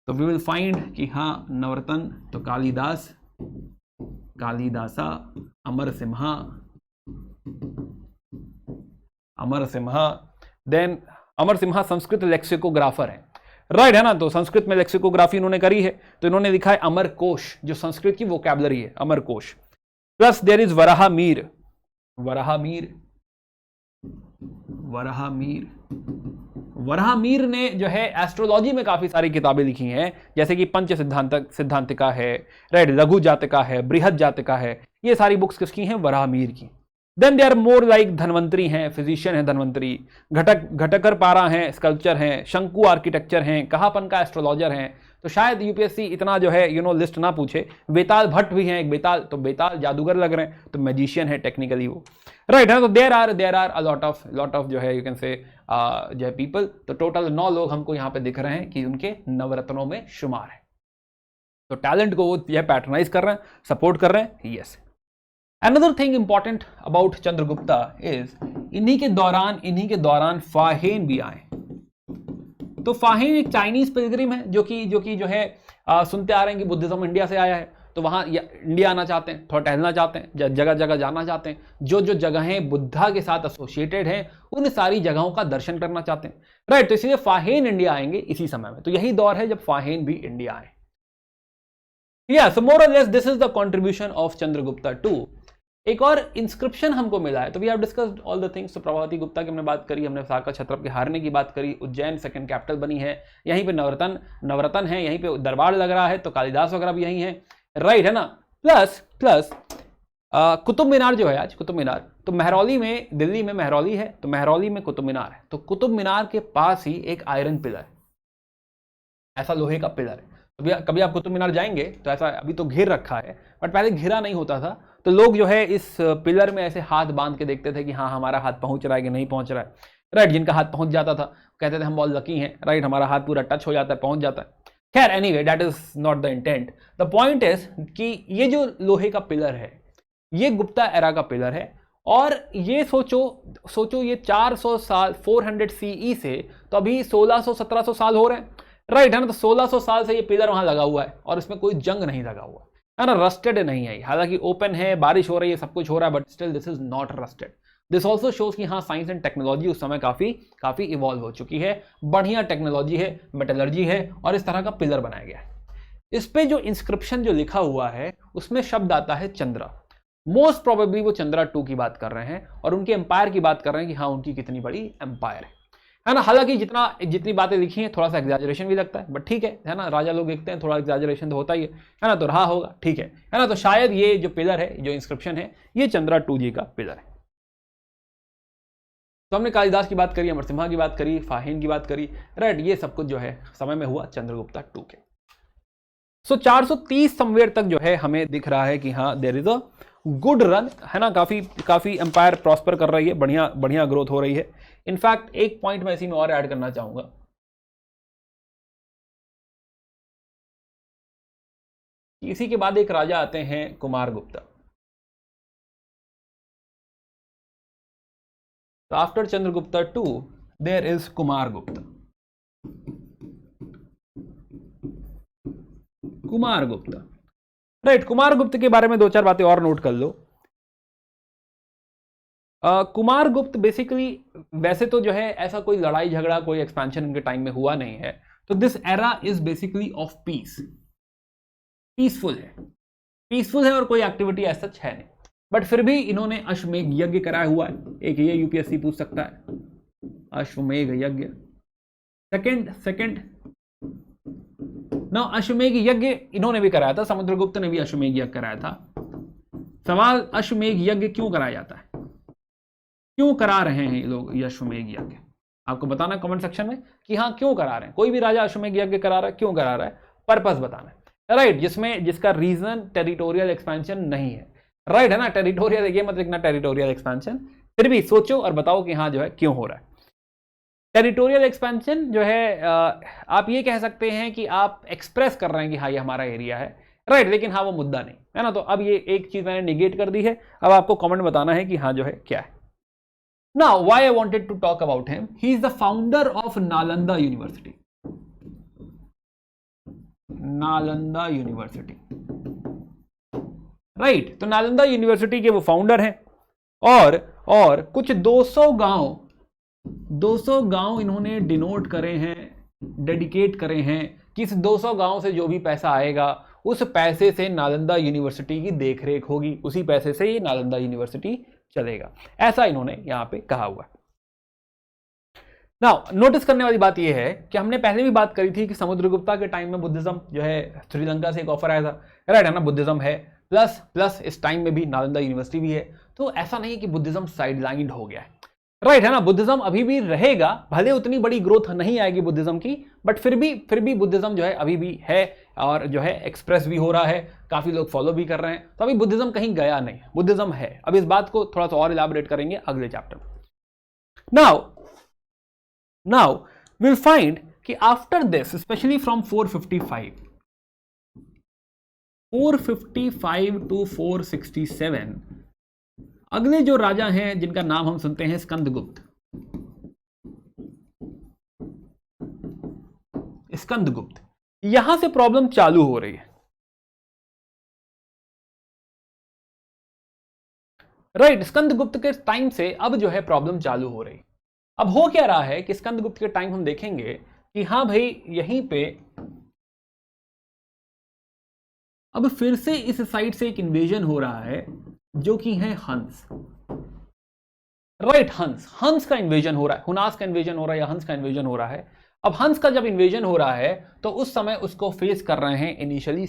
तो वी विल फाइंड कि हाँ नवरत्न तो कालिदासा, अमर सिम्हा, देन अमर सिम्हा संस्कृत लेक्सिकोग्राफर है, राइट है ना, तो संस्कृत में लेक्सिकोग्राफी इन्होंने करी है, तो इन्होंने लिखा है अमर कोश, जो संस्कृत की वोकैबुलरी है, अमर कोश। प्लस देयर इज वराहमीर ने जो है एस्ट्रोलॉजी में काफी सारी किताबें लिखी हैं, जैसे कि पंच सिद्धांतिका है, राइट, लघु जातिका है, बृहद जातिका है, ये सारी बुक्स किसकी हैं, वराहमीर की। Then they are more like Dhanvantari हैं, फिजिशियन है धनवंतरी, घटकर पारा हैं, स्कल्पचर हैं, शंकु आर्किटेक्चर हैं, कहापन का एस्ट्रोलॉजर हैं। तो शायद यूपीएससी इतना जो है लिस्ट ना पूछे। बेताल भट्ट भी हैं, एक बेताल जादूगर लग रहे हैं, तो मैजिशियन है टेक्निकली वो, राइट है। तो there are a lot of जो है यू कैन से जो है पीपल। तो टोटल 9 लोग हमको यहाँ पे दिख रहे हैं कि उनके नवरत्नों में शुमार है। तो टैलेंट को वो यह पैटर्नाइज कर रहे हैं, सपोर्ट कर रहे हैं। Yes, another thing important about Chandragupta is इन्हीं के दौरान फाहेन भी आए। तो फाहेन एक चाइनीज पिलग्रिम है जो कि सुनते आ रहे हैं कि बुद्धिज्म इंडिया से आया है, तो वहां इंडिया आना चाहते हैं, थोड़ा टहलना चाहते हैं, जगह जगह जाना चाहते हैं, जो जगहें बुद्धा के साथ एसोसिएटेड हैं उन सारी जगहों का दर्शन करना चाहते हैं, राइट। तो इसलिए फाहेन इंडिया आएंगे इसी समय में। तो यही दौर है जब फाहेन भी इंडिया आए। Yeah, so more or less this is the contribution of Chandragupta too. एक और इंस्क्रिप्शन हमको मिला है। तो we have discussed all the things. तो प्रभावती गुप्ता की हमने बात करी, हमने साका छत्रप के हारने की बात करी, उज्जैन सेकंड कैपिटल बनी है, यहीं पे नवरत्न है, यहीं पे दरबार लग रहा है, तो कालिदास वगैरह भी यहीं है, राइट है ना। प्लस कुतुब मीनार जो है आज, कुतुब मीनार, तो महरौली में, दिल्ली में महरौली है, तो महरौली में कुतुब मीनार है। तो कुतुब मीनार के पास ही एक आयरन पिलर है, ऐसा लोहे का पिलर है। कभी आप कुतुब मीनार जाएंगे तो ऐसा अभी तो घेर रखा है, बट पहले घेरा नहीं होता था, तो लोग जो है इस पिलर में ऐसे हाथ बांध के देखते थे कि हाँ हमारा हाथ पहुंच रहा है कि नहीं पहुंच रहा है, राइट। जिनका हाथ पहुंच जाता था कहते थे हम बहुत लकी हैं, राइट, हमारा हाथ पूरा टच हो जाता है, पहुंच जाता है। खैर anyway that is not the intent. The point is कि ये जो लोहे का पिलर है ये गुप्ता एरा का पिलर है, और ये सोचो ये 400 साल 400 सीई से तो अभी 1600-1700 साल हो रहे हैं, राइट है ना। तो 1600 साल से ये पिलर वहां लगा हुआ है और इसमें कोई जंग नहीं लगा हुआ है ना, रस्टेड नहीं है, हालांकि ओपन है, बारिश हो रही है, सब कुछ हो रहा है, but still this is not rusted. This also shows कि हाँ साइंस एंड टेक्नोलॉजी उस समय काफी इवॉल्व हो चुकी है, बढ़िया टेक्नोलॉजी है, मेटलर्जी है, और इस तरह का पिलर बनाया गया है। इस पे जो इंस्क्रिप्शन जो लिखा हुआ है उसमें शब्द आता है चंद्रा। मोस्ट प्रोबेबली वो चंद्रा 2 की बात कर रहे हैं और उनके एम्पायर की बात कर रहे हैं कि हाँ उनकी कितनी बड़ी एम्पायर है ना। हालांकि जितनी बातें लिखी हैं थोड़ा सा एग्जैजरेशन भी लगता है, बट ठीक है ना, राजा लोग लिखते हैं, थोड़ा एग्जैजरेशन तो होता ही है ना, तो रहा होगा, ठीक है ना। तो शायद ये जो पिलर है, जो इंस्क्रिप्शन है, ये चंद्रा 2 जी का पिलर है। तो हमने कालिदास की बात करी, अमर सिम्हा की बात करी, फाहिन की बात करी, राइट। ये सब कुछ जो है समय में हुआ चंद्रगुप्ता 2 के। सो 430 समवेयर तक जो है हमें दिख रहा है कि हाँ there is a good run, है ना, काफी एम्पायर प्रॉस्पर कर रही है, बढ़िया ग्रोथ हो रही है। इनफैक्ट एक पॉइंट मैं इसी में और ऐड करना चाहूंगा, इसी के बाद एक राजा आते हैं कुमारगुप्ता। तो after Chandragupta 2 there is Kumaragupta. Right, Kumaragupta के बारे में दो चार बातें और नोट कर लो। कुमारगुप्त बेसिकली, वैसे तो जो है ऐसा कोई लड़ाई झगड़ा, कोई एक्सपेंशन इनके टाइम में हुआ नहीं है, तो this era is basically of peace, peaceful है और कोई एक्टिविटी ऐसा है नहीं, बट फिर भी इन्होंने अश्वमेघ यज्ञ कराया हुआ है। एक ये यूपीएससी पूछ सकता है, अश्वमेघ यज्ञ। सेकंड ना, अश्वमेघ यज्ञ इन्होंने भी कराया था, समुद्रगुप्त ने भी अश्वमेघ यज्ञ कराया था। सवाल, अश्वमेघ यज्ञ क्यों कराया जाता है, क्यों करा रहे हैं ये लोग ये अश्वमेघ यज्ञ? आपको बताना कमेंट सेक्शन में कि हाँ क्यों करा रहे हैं। कोई भी राजा अश्वमेघ यज्ञ करा रहा है, क्यों करा रहा है, पर्पस बताना है, राइट। जिसका रीजन टेरिटोरियल एक्सपेंशन नहीं है, राइट है ना। टेरिटोरियल, ये मत लिखना टेरिटोरियल एक्सपेंशन, फिर भी सोचो और बताओ कि हाँ जो है क्यों हो रहा है। टेरिटोरियल एक्सपेंशन जो है आप ये कह सकते हैं कि आप एक्सप्रेस कर रहे हैं कि हाँ ये हमारा एरिया है, राइट, लेकिन हाँ वो मुद्दा नहीं है ना। तो अब ये एक चीज मैंने निगेट कर दी है, अब आपको कमेंट बताना है कि हाँ जो है क्या है। Now, why I wanted to talk about him? He is the founder of Nalanda University. Nalanda university, right. तो नालंदा यूनिवर्सिटी के वो फाउंडर हैं, और कुछ 200 गांव इन्होंने डिनोट करे हैं, डेडिकेट करे हैं कि इस 200 गांव से जो भी पैसा आएगा उस पैसे से नालंदा यूनिवर्सिटी की देखरेख होगी, उसी पैसे से ये नालंदा यूनिवर्सिटी चलेगा, ऐसा इन्होंने यहां पे कहा हुआ। नाउ नोटिस करने वाली बात यह है कि हमने पहले भी बात करी थी कि समुद्रगुप्ता के टाइम में बुद्धिज्म जो है श्रीलंका से एक ऑफर आया था, राइट है ना, बुद्धिज्म है, प्लस इस टाइम में भी नालंदा यूनिवर्सिटी भी है। तो ऐसा नहीं कि बुद्धिज्म साइडलाइंड हो गया है, राइट है ना। बुद्धिज्म अभी भी रहेगा, भले उतनी बड़ी ग्रोथ नहीं आएगी बुद्धिज्म की, बट फिर भी बुद्धिज्म जो है अभी भी है, और जो है एक्सप्रेस भी हो रहा है, काफी लोग फॉलो भी कर रहे हैं। तो अभी बुद्धिज्म कहीं गया नहीं, बुद्धिज्म है। अब इस बात को थोड़ा सा और इलैबोरेट करेंगे अगले चैप्टर में। नाउ विल फाइंड कि after this, specially from 455 to 467, अगले जो राजा हैं जिनका नाम हम सुनते हैं स्कंदगुप्त। यहां से प्रॉब्लम चालू हो रही है, राइट। स्कंदगुप्त के टाइम से अब जो है प्रॉब्लम चालू हो रही। अब हो क्या रहा है कि स्कंदगुप्त के टाइम हम देखेंगे कि हाँ भाई यहीं पे अब फिर से इस साइड से एक इन्वेजन हो रहा है जो कि है हंस, राइट। हंस का इन्वेजन हो रहा है, हुनास का इन्वेजन हो रहा है या हंस का इन्वेजन हो रहा है। अब हंस का जब इन्वेजन हो रहा है तो उस समय उसको फेस कर रहे हैं इनिशियली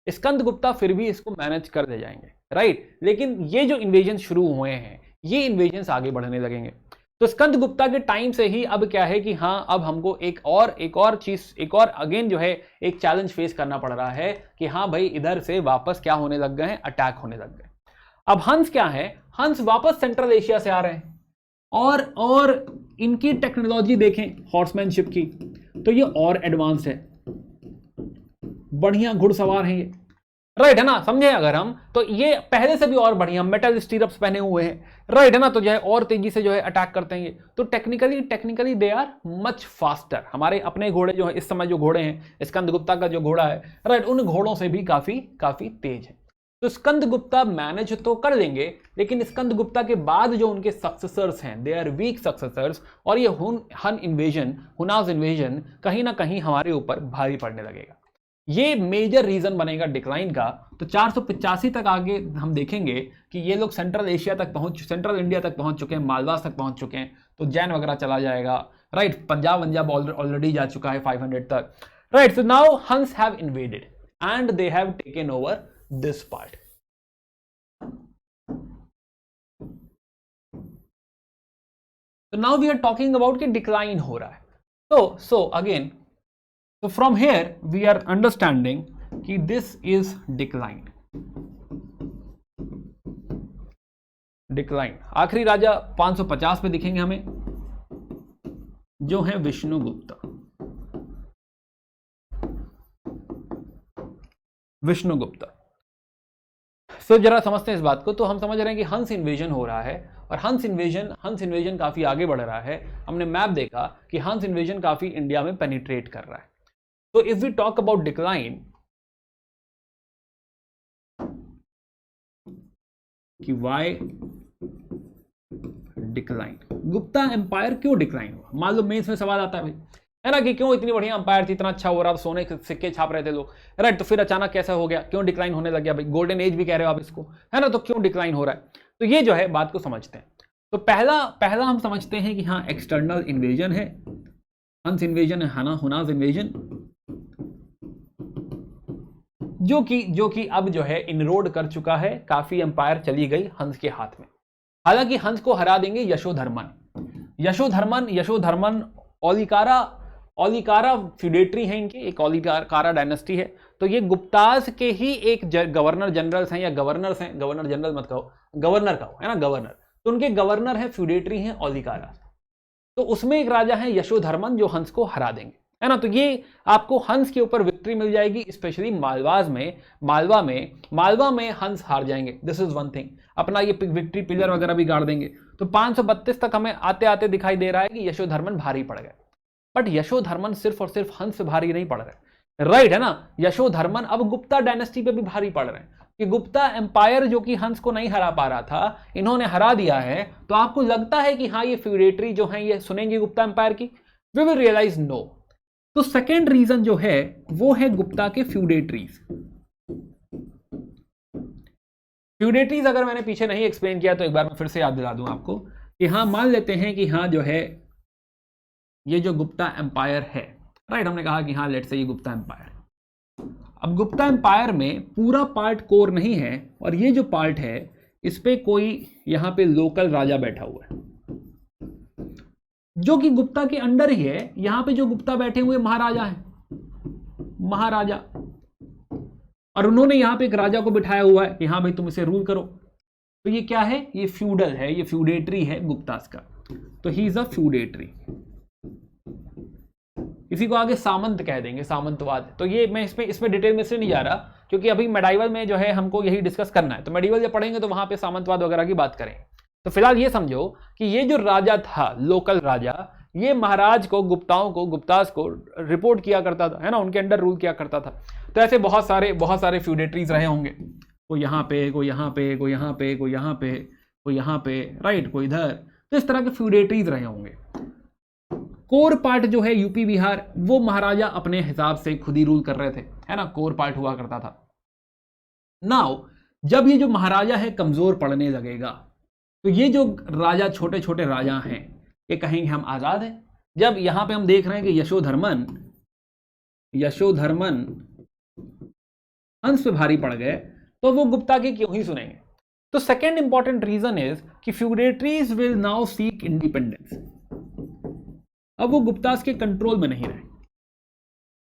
स्कंदगुप्ता फिर भी इसको मैनेज कर ले जाएंगे, राइट। लेकिन ये जो इन्वेजन शुरू हुए हैं, ये इन्वेजन आगे बढ़ने लगेंगे। तो स्कंद गुप्ता के टाइम से ही अब क्या है कि हाँ, अब हमको एक और अगेन जो है एक चैलेंज फेस करना पड़ रहा है कि हाँ भाई, इधर से वापस क्या होने लग गए हैं, अटैक होने लग गए। अब हंस क्या है, हंस वापस सेंट्रल एशिया से आ रहे हैं और इनकी टेक्नोलॉजी देखें हॉर्समैनशिप की, तो ये और एडवांस है, बढ़िया घुड़सवार हैं ये, राइट है ना, समझे अगर हम, तो ये पहले से भी और बढ़िया मेटल स्टीरअप्स पहने हुए हैं, राइट है ना, तो जो है और तेजी से जो है अटैक करते हैं ये, तो technically they are much faster. हमारे अपने घोड़े जो है इस समय जो घोड़े हैं, स्कंद गुप्ता का जो घोड़ा है, राइट, उन घोड़ों से भी काफी तेज है। तो स्कंद गुप्ता मैनेज तो कर लेंगे, लेकिन स्कंद गुप्ता के बाद जो उनके सक्सेसर्स हैं, दे आर वीक सक्सेसर्स, और ये हुनाज इन्वेजन कहीं ना कहीं हमारे ऊपर भारी पड़ने लगेगा। ये मेजर रीजन बनेगा डिक्लाइन का। तो 485 तक आगे हम देखेंगे कि ये लोग सेंट्रल इंडिया तक पहुंच चुके हैं, मालवास तक पहुंच चुके हैं, तो जैन वगैरह चला जाएगा, राइट, पंजाब ऑलरेडी जा चुका है 500 तक, right. So now Huns have invaded and they have taken over this part. तो now we are talking about कि डिक्लाइन हो रहा है। so again, so from here we are understanding कि this is decline। आखिरी राजा 550 पे दिखेंगे हमें, जो है विष्णुगुप्ता। सो जरा समझते हैं इस बात को। तो हम समझ रहे हैं कि हंस इन्वेजन हो रहा है, और हंस इन्वेजन काफी आगे बढ़ रहा है। हमने मैप देखा कि हंस इन्वेजन काफी इंडिया में पेनिट्रेट कर रहा है। तो if we talk about decline, कि वाई डिक्लाइन, गुप्ता एम्पायर क्यों डिक्लाइन हुआ? मान लो मेंस में सवाल आता है भाई, है ना, कि क्यों इतनी बढ़िया एम्पायर थी, इतना अच्छा हो रहा था, सोने के सिक्के छाप रहे थे लोग, राइट, तो फिर अचानक कैसा हो गया, क्यों डिक्लाइन होने लग गया भाई? गोल्डन एज भी कह रहे हो आप इसको, है ना, तो क्यों डिक्लाइन हो रहा है? तो ये जो है बात को समझते हैं। तो पहला हम समझते हैं कि हाँ, एक्सटर्नल इन्वेजन है, हंस इन्वेजन है, हुनाज इन्वेजन, जो कि अब जो है इनरोड कर चुका है, काफी एम्पायर चली गई हंस के हाथ में। हालांकि हंस को हरा देंगे यशोधर्मन ओलिकारा फ्यूडेटरी है इनके, एक ओलिकारा डायनेस्टी है। तो ये गुप्ताज के ही एक गवर्नर जनरल्स हैं, या गवर्नर्स हैं, गवर्नर जनरल मत कहो, गवर्नर कहो, है ना, गवर्नर। तो उनके गवर्नर है, फ्यूडेटरी हैं ओलिकारा। तो उसमें एक राजा है यशोधर्मन, जो हंस को हरा देंगे, है ना। तो ये आपको हंस के ऊपर विक्ट्री मिल जाएगी, स्पेशली मालवा में हंस हार जाएंगे, दिस इज वन थिंग। अपना ये विक्ट्री पिलर वगैरह भी गाड़ देंगे। तो 532 तक हमें आते आते दिखाई दे रहा है कि यशोधर्मन भारी पड़ गए। बट यशोधर्मन सिर्फ और सिर्फ हंस पे भारी नहीं पड़ रहे, राइट, है ना। यशोधर्मन अब गुप्ता डायनेस्टी पे भी भारी पड़ रहे हैं, कि गुप्ता एम्पायर जो कि हंस को नहीं हरा पा रहा था, इन्होंने हरा दिया है। तो आपको लगता है कि हाँ, ये फ्यूडेटरी जो है ये सुनेंगे गुप्ता एम्पायर की? We will realise no. तो सेकेंड रीजन जो है वो है गुप्ता के फ्यूडेटरीज। अगर मैंने पीछे नहीं एक्सप्लेन किया तो एक बार मैं फिर से याद दिला दूं आपको कि हाँ, मान लेते हैं कि हाँ, जो है ये जो गुप्ता एम्पायर है, राइट, हमने कहा कि हाँ, लेट्स से ये गुप्ता एम्पायर। अब गुप्ता एम्पायर में पूरा पार्ट कोर नहीं है, और ये जो पार्ट है इस पे कोई यहां पे लोकल राजा बैठा हुआ है, जो कि गुप्ता के अंडर ही है। यहां पे जो गुप्ता बैठे हुए महाराजा हैं, और उन्होंने यहां पे एक राजा को बिठाया हुआ है कि हाँ भाई, तुम इसे रूल करो। तो ये क्या है? ये फ्यूडल है, ये फ्यूडेटरी है गुप्तास का। तो ही इज अ फ्यूडेटरी। इसी को आगे सामंत कह देंगे, सामंतवाद। तो ये मैं इसमें डिटेल में से नहीं जा रहा, क्योंकि अभी मेडाइवल में जो है हमको यही डिस्कस करना है। तो मेडाइवल जब पढ़ेंगे तो वहां पे सामंतवाद वगैरह की बात करेंगे। तो फिलहाल ये समझो कि ये जो राजा था, लोकल राजा, ये महाराज को, गुप्तास को रिपोर्ट किया करता था, है ना, उनके अंडर रूल किया करता था। तो ऐसे बहुत सारे फ्यूडेटरीज रहे होंगे, कोई यहाँ पे, कोई यहाँ पे, कोई यहाँ पे, कोई यहाँ पे, कोई यहाँ पे, राइट, कोई इधर। तो इस तरह के फ्यूडेटरीज रहे होंगे। कोर पार्ट जो है यूपी बिहार, वो महाराजा अपने हिसाब से खुद ही रूल कर रहे थे, है ना, कोर पार्ट हुआ करता था। नाउ जब ये जो महाराजा है कमजोर पड़ने लगेगा, तो ये जो राजा, छोटे छोटे राजा हैं, ये कहेंगे हम आजाद हैं। जब यहां पे हम देख रहे हैं कि यशोधर्मन हंस पे भारी पड़ गए, तो वो गुप्ता की क्यों ही सुनेंगे? तो सेकेंड इंपॉर्टेंट रीजन इज कि feudatories will now seek independence. अब वो गुप्तास के कंट्रोल में नहीं रहे।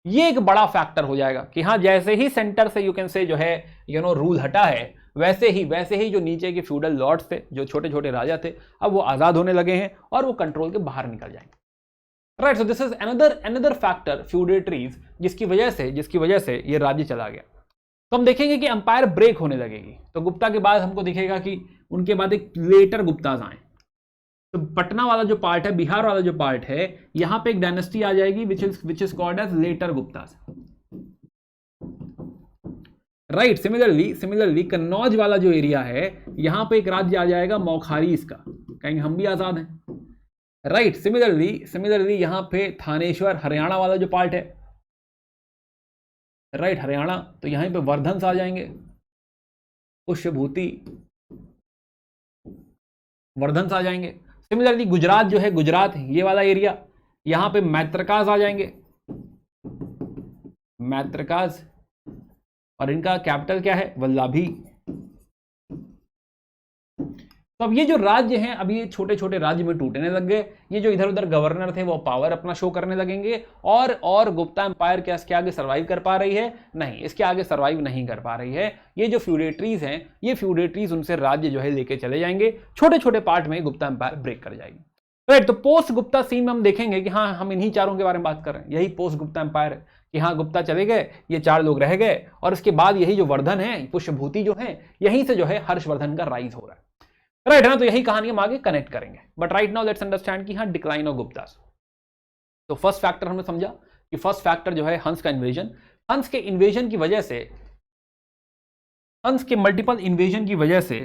ये एक बड़ा फैक्टर हो जाएगा कि हाँ, जैसे ही सेंटर से यू कैन से जो है रूल हटा है, वैसे ही जो नीचे के फ्यूडल लॉर्ड्स थे, जो छोटे छोटे राजा थे, अब वो आजाद होने लगे हैं और वो कंट्रोल के बाहर निकल जाएंगे। Right, so this is another factor feudatories, जिसकी वजह से ये राज्य चला गया। तो हम देखेंगे कि अंपायर ब्रेक होने लगेगी। तो गुप्ता के बाद हमको दिखेगा कि उनके बाद एक लेटर गुप्ताज आए। तो पटना वाला जो पार्ट है, बिहार वाला जो पार्ट है, यहां पे एक डायनेस्टी आ जाएगी which is called as later Guptas. Right, similarly Kannauj वाला जो एरिया है, यहां पे एक राज्य आ जाएगा मौखारीज का, कहेंगे हम भी आजाद हैं। राइट, सिमिलरली यहां पे थानेश्वर हरियाणा वाला जो पार्ट है, राइट, हरियाणा, तो यहां पे वर्धंस आ जाएंगे, पुष्यभूति वर्धंस आ जाएंगे। सिमिलरली गुजरात जो है, गुजरात ये वाला एरिया, यहां पे मैत्रकाज आ जाएंगे, मैत्रकाज, और इनका कैपिटल क्या है, वल्लभी। तो अब ये जो राज्य हैं, अब ये छोटे छोटे राज्य में टूटने लग गए। ये जो इधर उधर गवर्नर थे वो पावर अपना शो करने लगेंगे, और गुप्ता एम्पायर क्या इसके आगे सर्वाइव कर पा रही है? नहीं, इसके आगे सर्वाइव नहीं कर पा रही है। ये जो फ्यूडेटरीज हैं, ये फ्यूडेटरीज उनसे राज्य जो है लेके चले जाएंगे, छोटे छोटे पार्ट में गुप्ता एम्पायर ब्रेक कर जाएगी। राइट, तो पोस्ट गुप्ता सीन में हम देखेंगे कि हाँ, हम इन्हीं चारों के बारे में बात कर रहे हैं। यही पोस्ट गुप्ता एम्पायर है कि हाँ, गुप्ता चले गए, ये 4 लोग रह गए, और इसके बाद यही जो वर्धन है, पुष्यभूति जो है, यहीं से जो है हर्षवर्धन का राइज हो रहा है। राइट है ना, तो यही कहानी हम आगे कनेक्ट करेंगे। But right now let's understand कि हाँ, डिक्लाइन ऑफ गुप्तास। तो फर्स्ट फैक्टर हमने समझा कि फर्स्ट फैक्टर जो है हंस का इन्वेजन। हंस के इन्वेजन की वजह से, हंस के मल्टीपल इन्वेजन की वजह से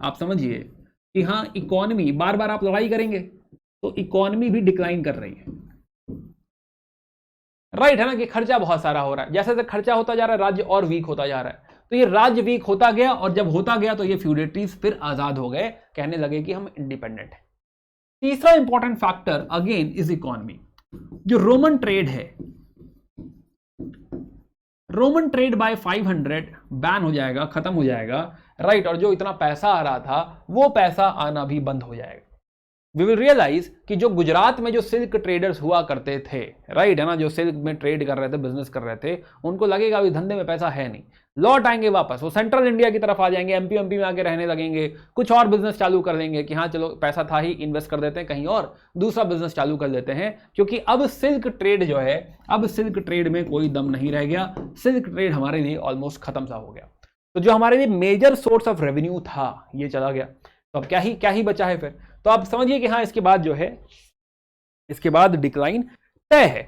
आप समझिए कि हाँ, इकोनॉमी, बार बार आप लड़ाई करेंगे तो इकोनॉमी भी डिक्लाइन कर रही है। राइट है ना, कि खर्चा बहुत सारा हो रहा है, जैसे जैसे खर्चा होता जा रहा है राज्य और वीक होता जा रहा है। तो ये राज्य वीक होता गया, और जब होता गया तो ये फ्यूडेटरीज फिर आजाद हो गए, कहने लगे कि हम इंडिपेंडेंट हैं। तीसरा important factor again is economy. जो रोमन ट्रेड है, रोमन ट्रेड बाय 500 बैन हो जाएगा, खत्म हो जाएगा। राइट, और जो इतना पैसा आ रहा था वो पैसा आना भी बंद हो जाएगा। वी विल रियलाइज कि जो गुजरात में जो सिल्क ट्रेडर्स हुआ करते थे, राइट है ना, जो सिल्क में ट्रेड कर रहे थे, बिजनेस कर रहे थे, उनको लगेगा अभी धंधे में पैसा है नहीं, लौट आएंगे वापस, वो सेंट्रल इंडिया की तरफ आ जाएंगे, एमपी में आके रहने लगेंगे, कुछ और बिजनेस चालू कर देंगे कि हाँ चलो पैसा था ही, इन्वेस्ट कर देते हैं कहीं और, दूसरा बिजनेस चालू कर देते हैं। क्योंकि अब सिल्क ट्रेड जो है, अब सिल्क ट्रेड में कोई दम नहीं रह गया, सिल्क ट्रेड हमारे लिए ऑलमोस्ट खत्म सा हो गया। तो जो हमारे लिए मेजर सोर्स ऑफ रेवेन्यू था, ये चला गया। तो अब क्या ही बचा है फिर? तो आप समझिए कि हाँ, इसके बाद जो है, इसके बाद डिक्लाइन तय है।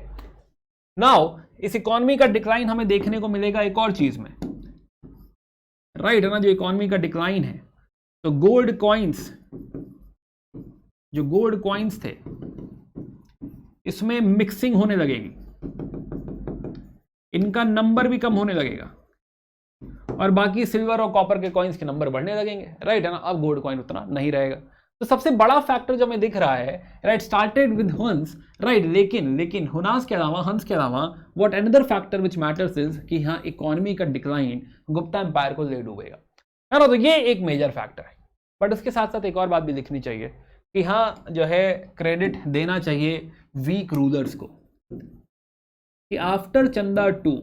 नाउ इस इकोनॉमी का डिक्लाइन हमें देखने को मिलेगा एक और चीज में, राइट है ना, जो इकोनॉमी का डिक्लाइन है, तो गोल्ड कॉइन्स, जो गोल्ड कॉइन्स थे, इसमें मिक्सिंग होने लगेगी, इनका नंबर भी कम होने लगेगा, और बाकी सिल्वर और कॉपर के कॉइन्स के नंबर बढ़ने लगेंगे। राइट है ना, अब गोल्ड कॉइन उतना नहीं रहेगा। तो सबसे बड़ा फैक्टर जो हमें दिख रहा है, राइट, स्टार्टेड विद हंस, राइट, लेकिन हुनास के अलावा, हंस के अलावा, what another factor which matters is कि हाँ, इकोनॉमी का डिक्लाइन गुप्ता एम्पायर को ले डूबेगा, है ना। तो ये एक मेजर फैक्टर है। बट उसके साथ साथ एक और बात भी लिखनी चाहिए कि हाँ, जो है क्रेडिट देना चाहिए वीक रूलर्स को, कि after Chandra 2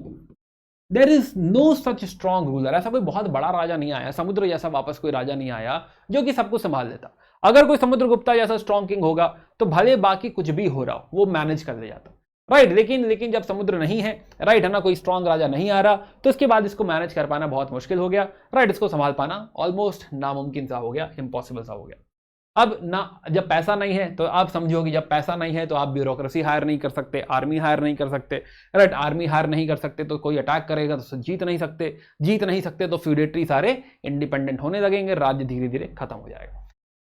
there is no such strong ruler. ऐसा कोई बहुत बड़ा राजा नहीं आया, समुद्र जैसा वापस कोई राजा नहीं आया जो कि सब कुछ संभाल लेता। अगर कोई समुद्रगुप्ता जैसा स्ट्रॉन्ग किंग होगा तो भले बाकी कुछ भी हो रहा हो वो मैनेज कर ले जाता, राइट। लेकिन जब समुद्र नहीं है, राइट है ना, कोई स्ट्रॉन्ग राजा नहीं आ रहा, तो इसके बाद इसको मैनेज कर पाना बहुत मुश्किल हो गया, राइट। इसको संभाल पाना ऑलमोस्ट नामुमकिन सा हो गया, इम्पॉसिबल सा हो गया। अब ना, जब पैसा नहीं है तो आप समझो कि जब पैसा नहीं है तो आप ब्यूरोक्रेसी हायर नहीं कर सकते, आर्मी हायर नहीं कर सकते, राइट। आर्मी हायर नहीं कर सकते तो कोई अटैक करेगा तो जीत नहीं सकते तो फ्यूडेटरी सारे इंडिपेंडेंट होने लगेंगे, राज्य धीरे धीरे खत्म हो जाएगा।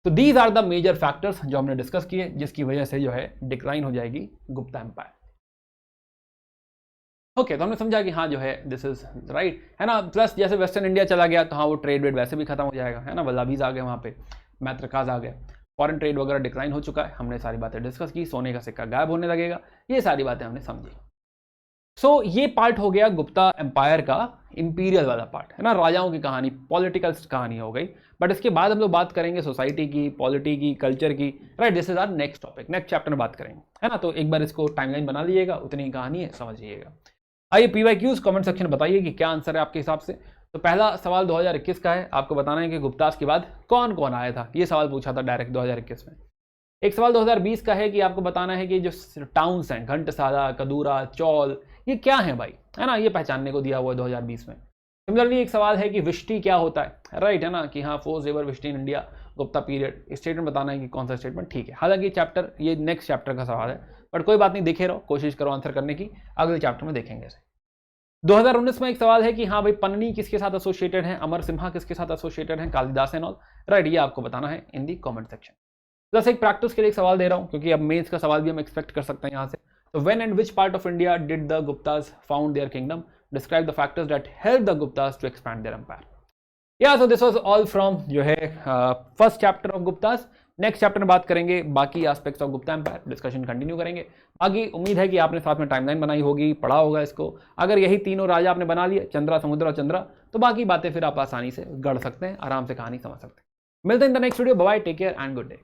तो these are the major factors जो हमने डिस्कस किए, जिसकी वजह से जो है डिक्लाइन हो जाएगी गुप्ता एम्पायर। ओके, तो हमने समझा कि हाँ जो है दिस इज राइट, है ना। प्लस जैसे वेस्टर्न इंडिया चला गया तो हाँ वो ट्रेड वेड वैसे भी खत्म हो जाएगा, है ना। वल्लभीज आ गए वहाँ पे, मैत्रकाज आ गए, फॉरेन ट्रेड वगैरह डिक्लाइन हो चुका है। हमने सारी बातें डिस्कस की, सोने का सिक्का गायब होने लगेगा, ये सारी बातें हमने समझी। सो ये पार्ट हो गया गुप्ता एम्पायर का इंपीरियल वाला पार्ट, है ना, राजाओं की कहानी, पॉलिटिकल कहानी हो गई। बट इसके बाद हम लोग बात करेंगे सोसाइटी की, पॉलिटी की, कल्चर की, right. This is our next topic, next chapter में बात करेंगे, है ना। तो एक बार इसको टाइमलाइन बना लीजिएगा, उतनी ही कहानी है, समझिएगा। आइए PYQs कमेंट सेक्शन बताइए कि क्या आंसर है आपके हिसाब से। तो पहला सवाल 2021 का है, आपको बताना है कि गुप्तास के बाद कौन कौन आया था। ये सवाल पूछा था डायरेक्ट 2021 में। एक सवाल 2020 का है कि आपको बताना है कि जो टाउन्स हैं, घंटसाला, कदूरा, चौल, ये क्या है भाई, है ना, ये पहचानने को दिया हुआ है 2020 में। सिमिलरली एक सवाल है कि विष्टि क्या होता है, राइट, है ना, कि हाँ फोर्स एवर vishti in India Gupta period. Statement बताना है कि कौन सा स्टेटमेंट ठीक है। हालांकि चैप्टर ये नेक्स्ट चैप्टर का सवाल है, बट कोई बात नहीं, देखे रहो, कोशिश करो आंसर करने की, अगले चैप्टर में देखेंगे इसे। 2019 में एक सवाल है कि हाँ भाई पन्नी किसके साथ एसोसिएटेड है, अमर सिम्हा किसके साथ एसोसिएटेड है, कालिदास एंड ऑल, राइट, ये आपको बताना है इन दी कमेंट सेक्शन। प्लस एक प्रैक्टिस के लिए एक सवाल दे रहा हूँ, क्योंकि अब मेंस का सवाल भी हम एक्सपेक्ट कर सकते हैं यहाँ से। तो when and which part of India did the Guptas found their kingdom, describe the factors that help the Guptas to expand their empire. या so this was all from जो है first chapter of Guptas. Next chapter में बात करेंगे बाकी aspects of Gupta empire, discussion continue करेंगे। बाकी उम्मीद है कि आपने साथ में टाइमलाइन बनाई होगी, पढ़ा होगा इसको। अगर यही तीनों राजा आपने बना लिए, चंद्रा, समुद्र और चंद्रा, तो बाकी बातें फिर आप आसानी से गढ़ सकते हैं, आराम से कहानी समझ सकते हैं। मिलते हैं in the next video, bye, take care and good day.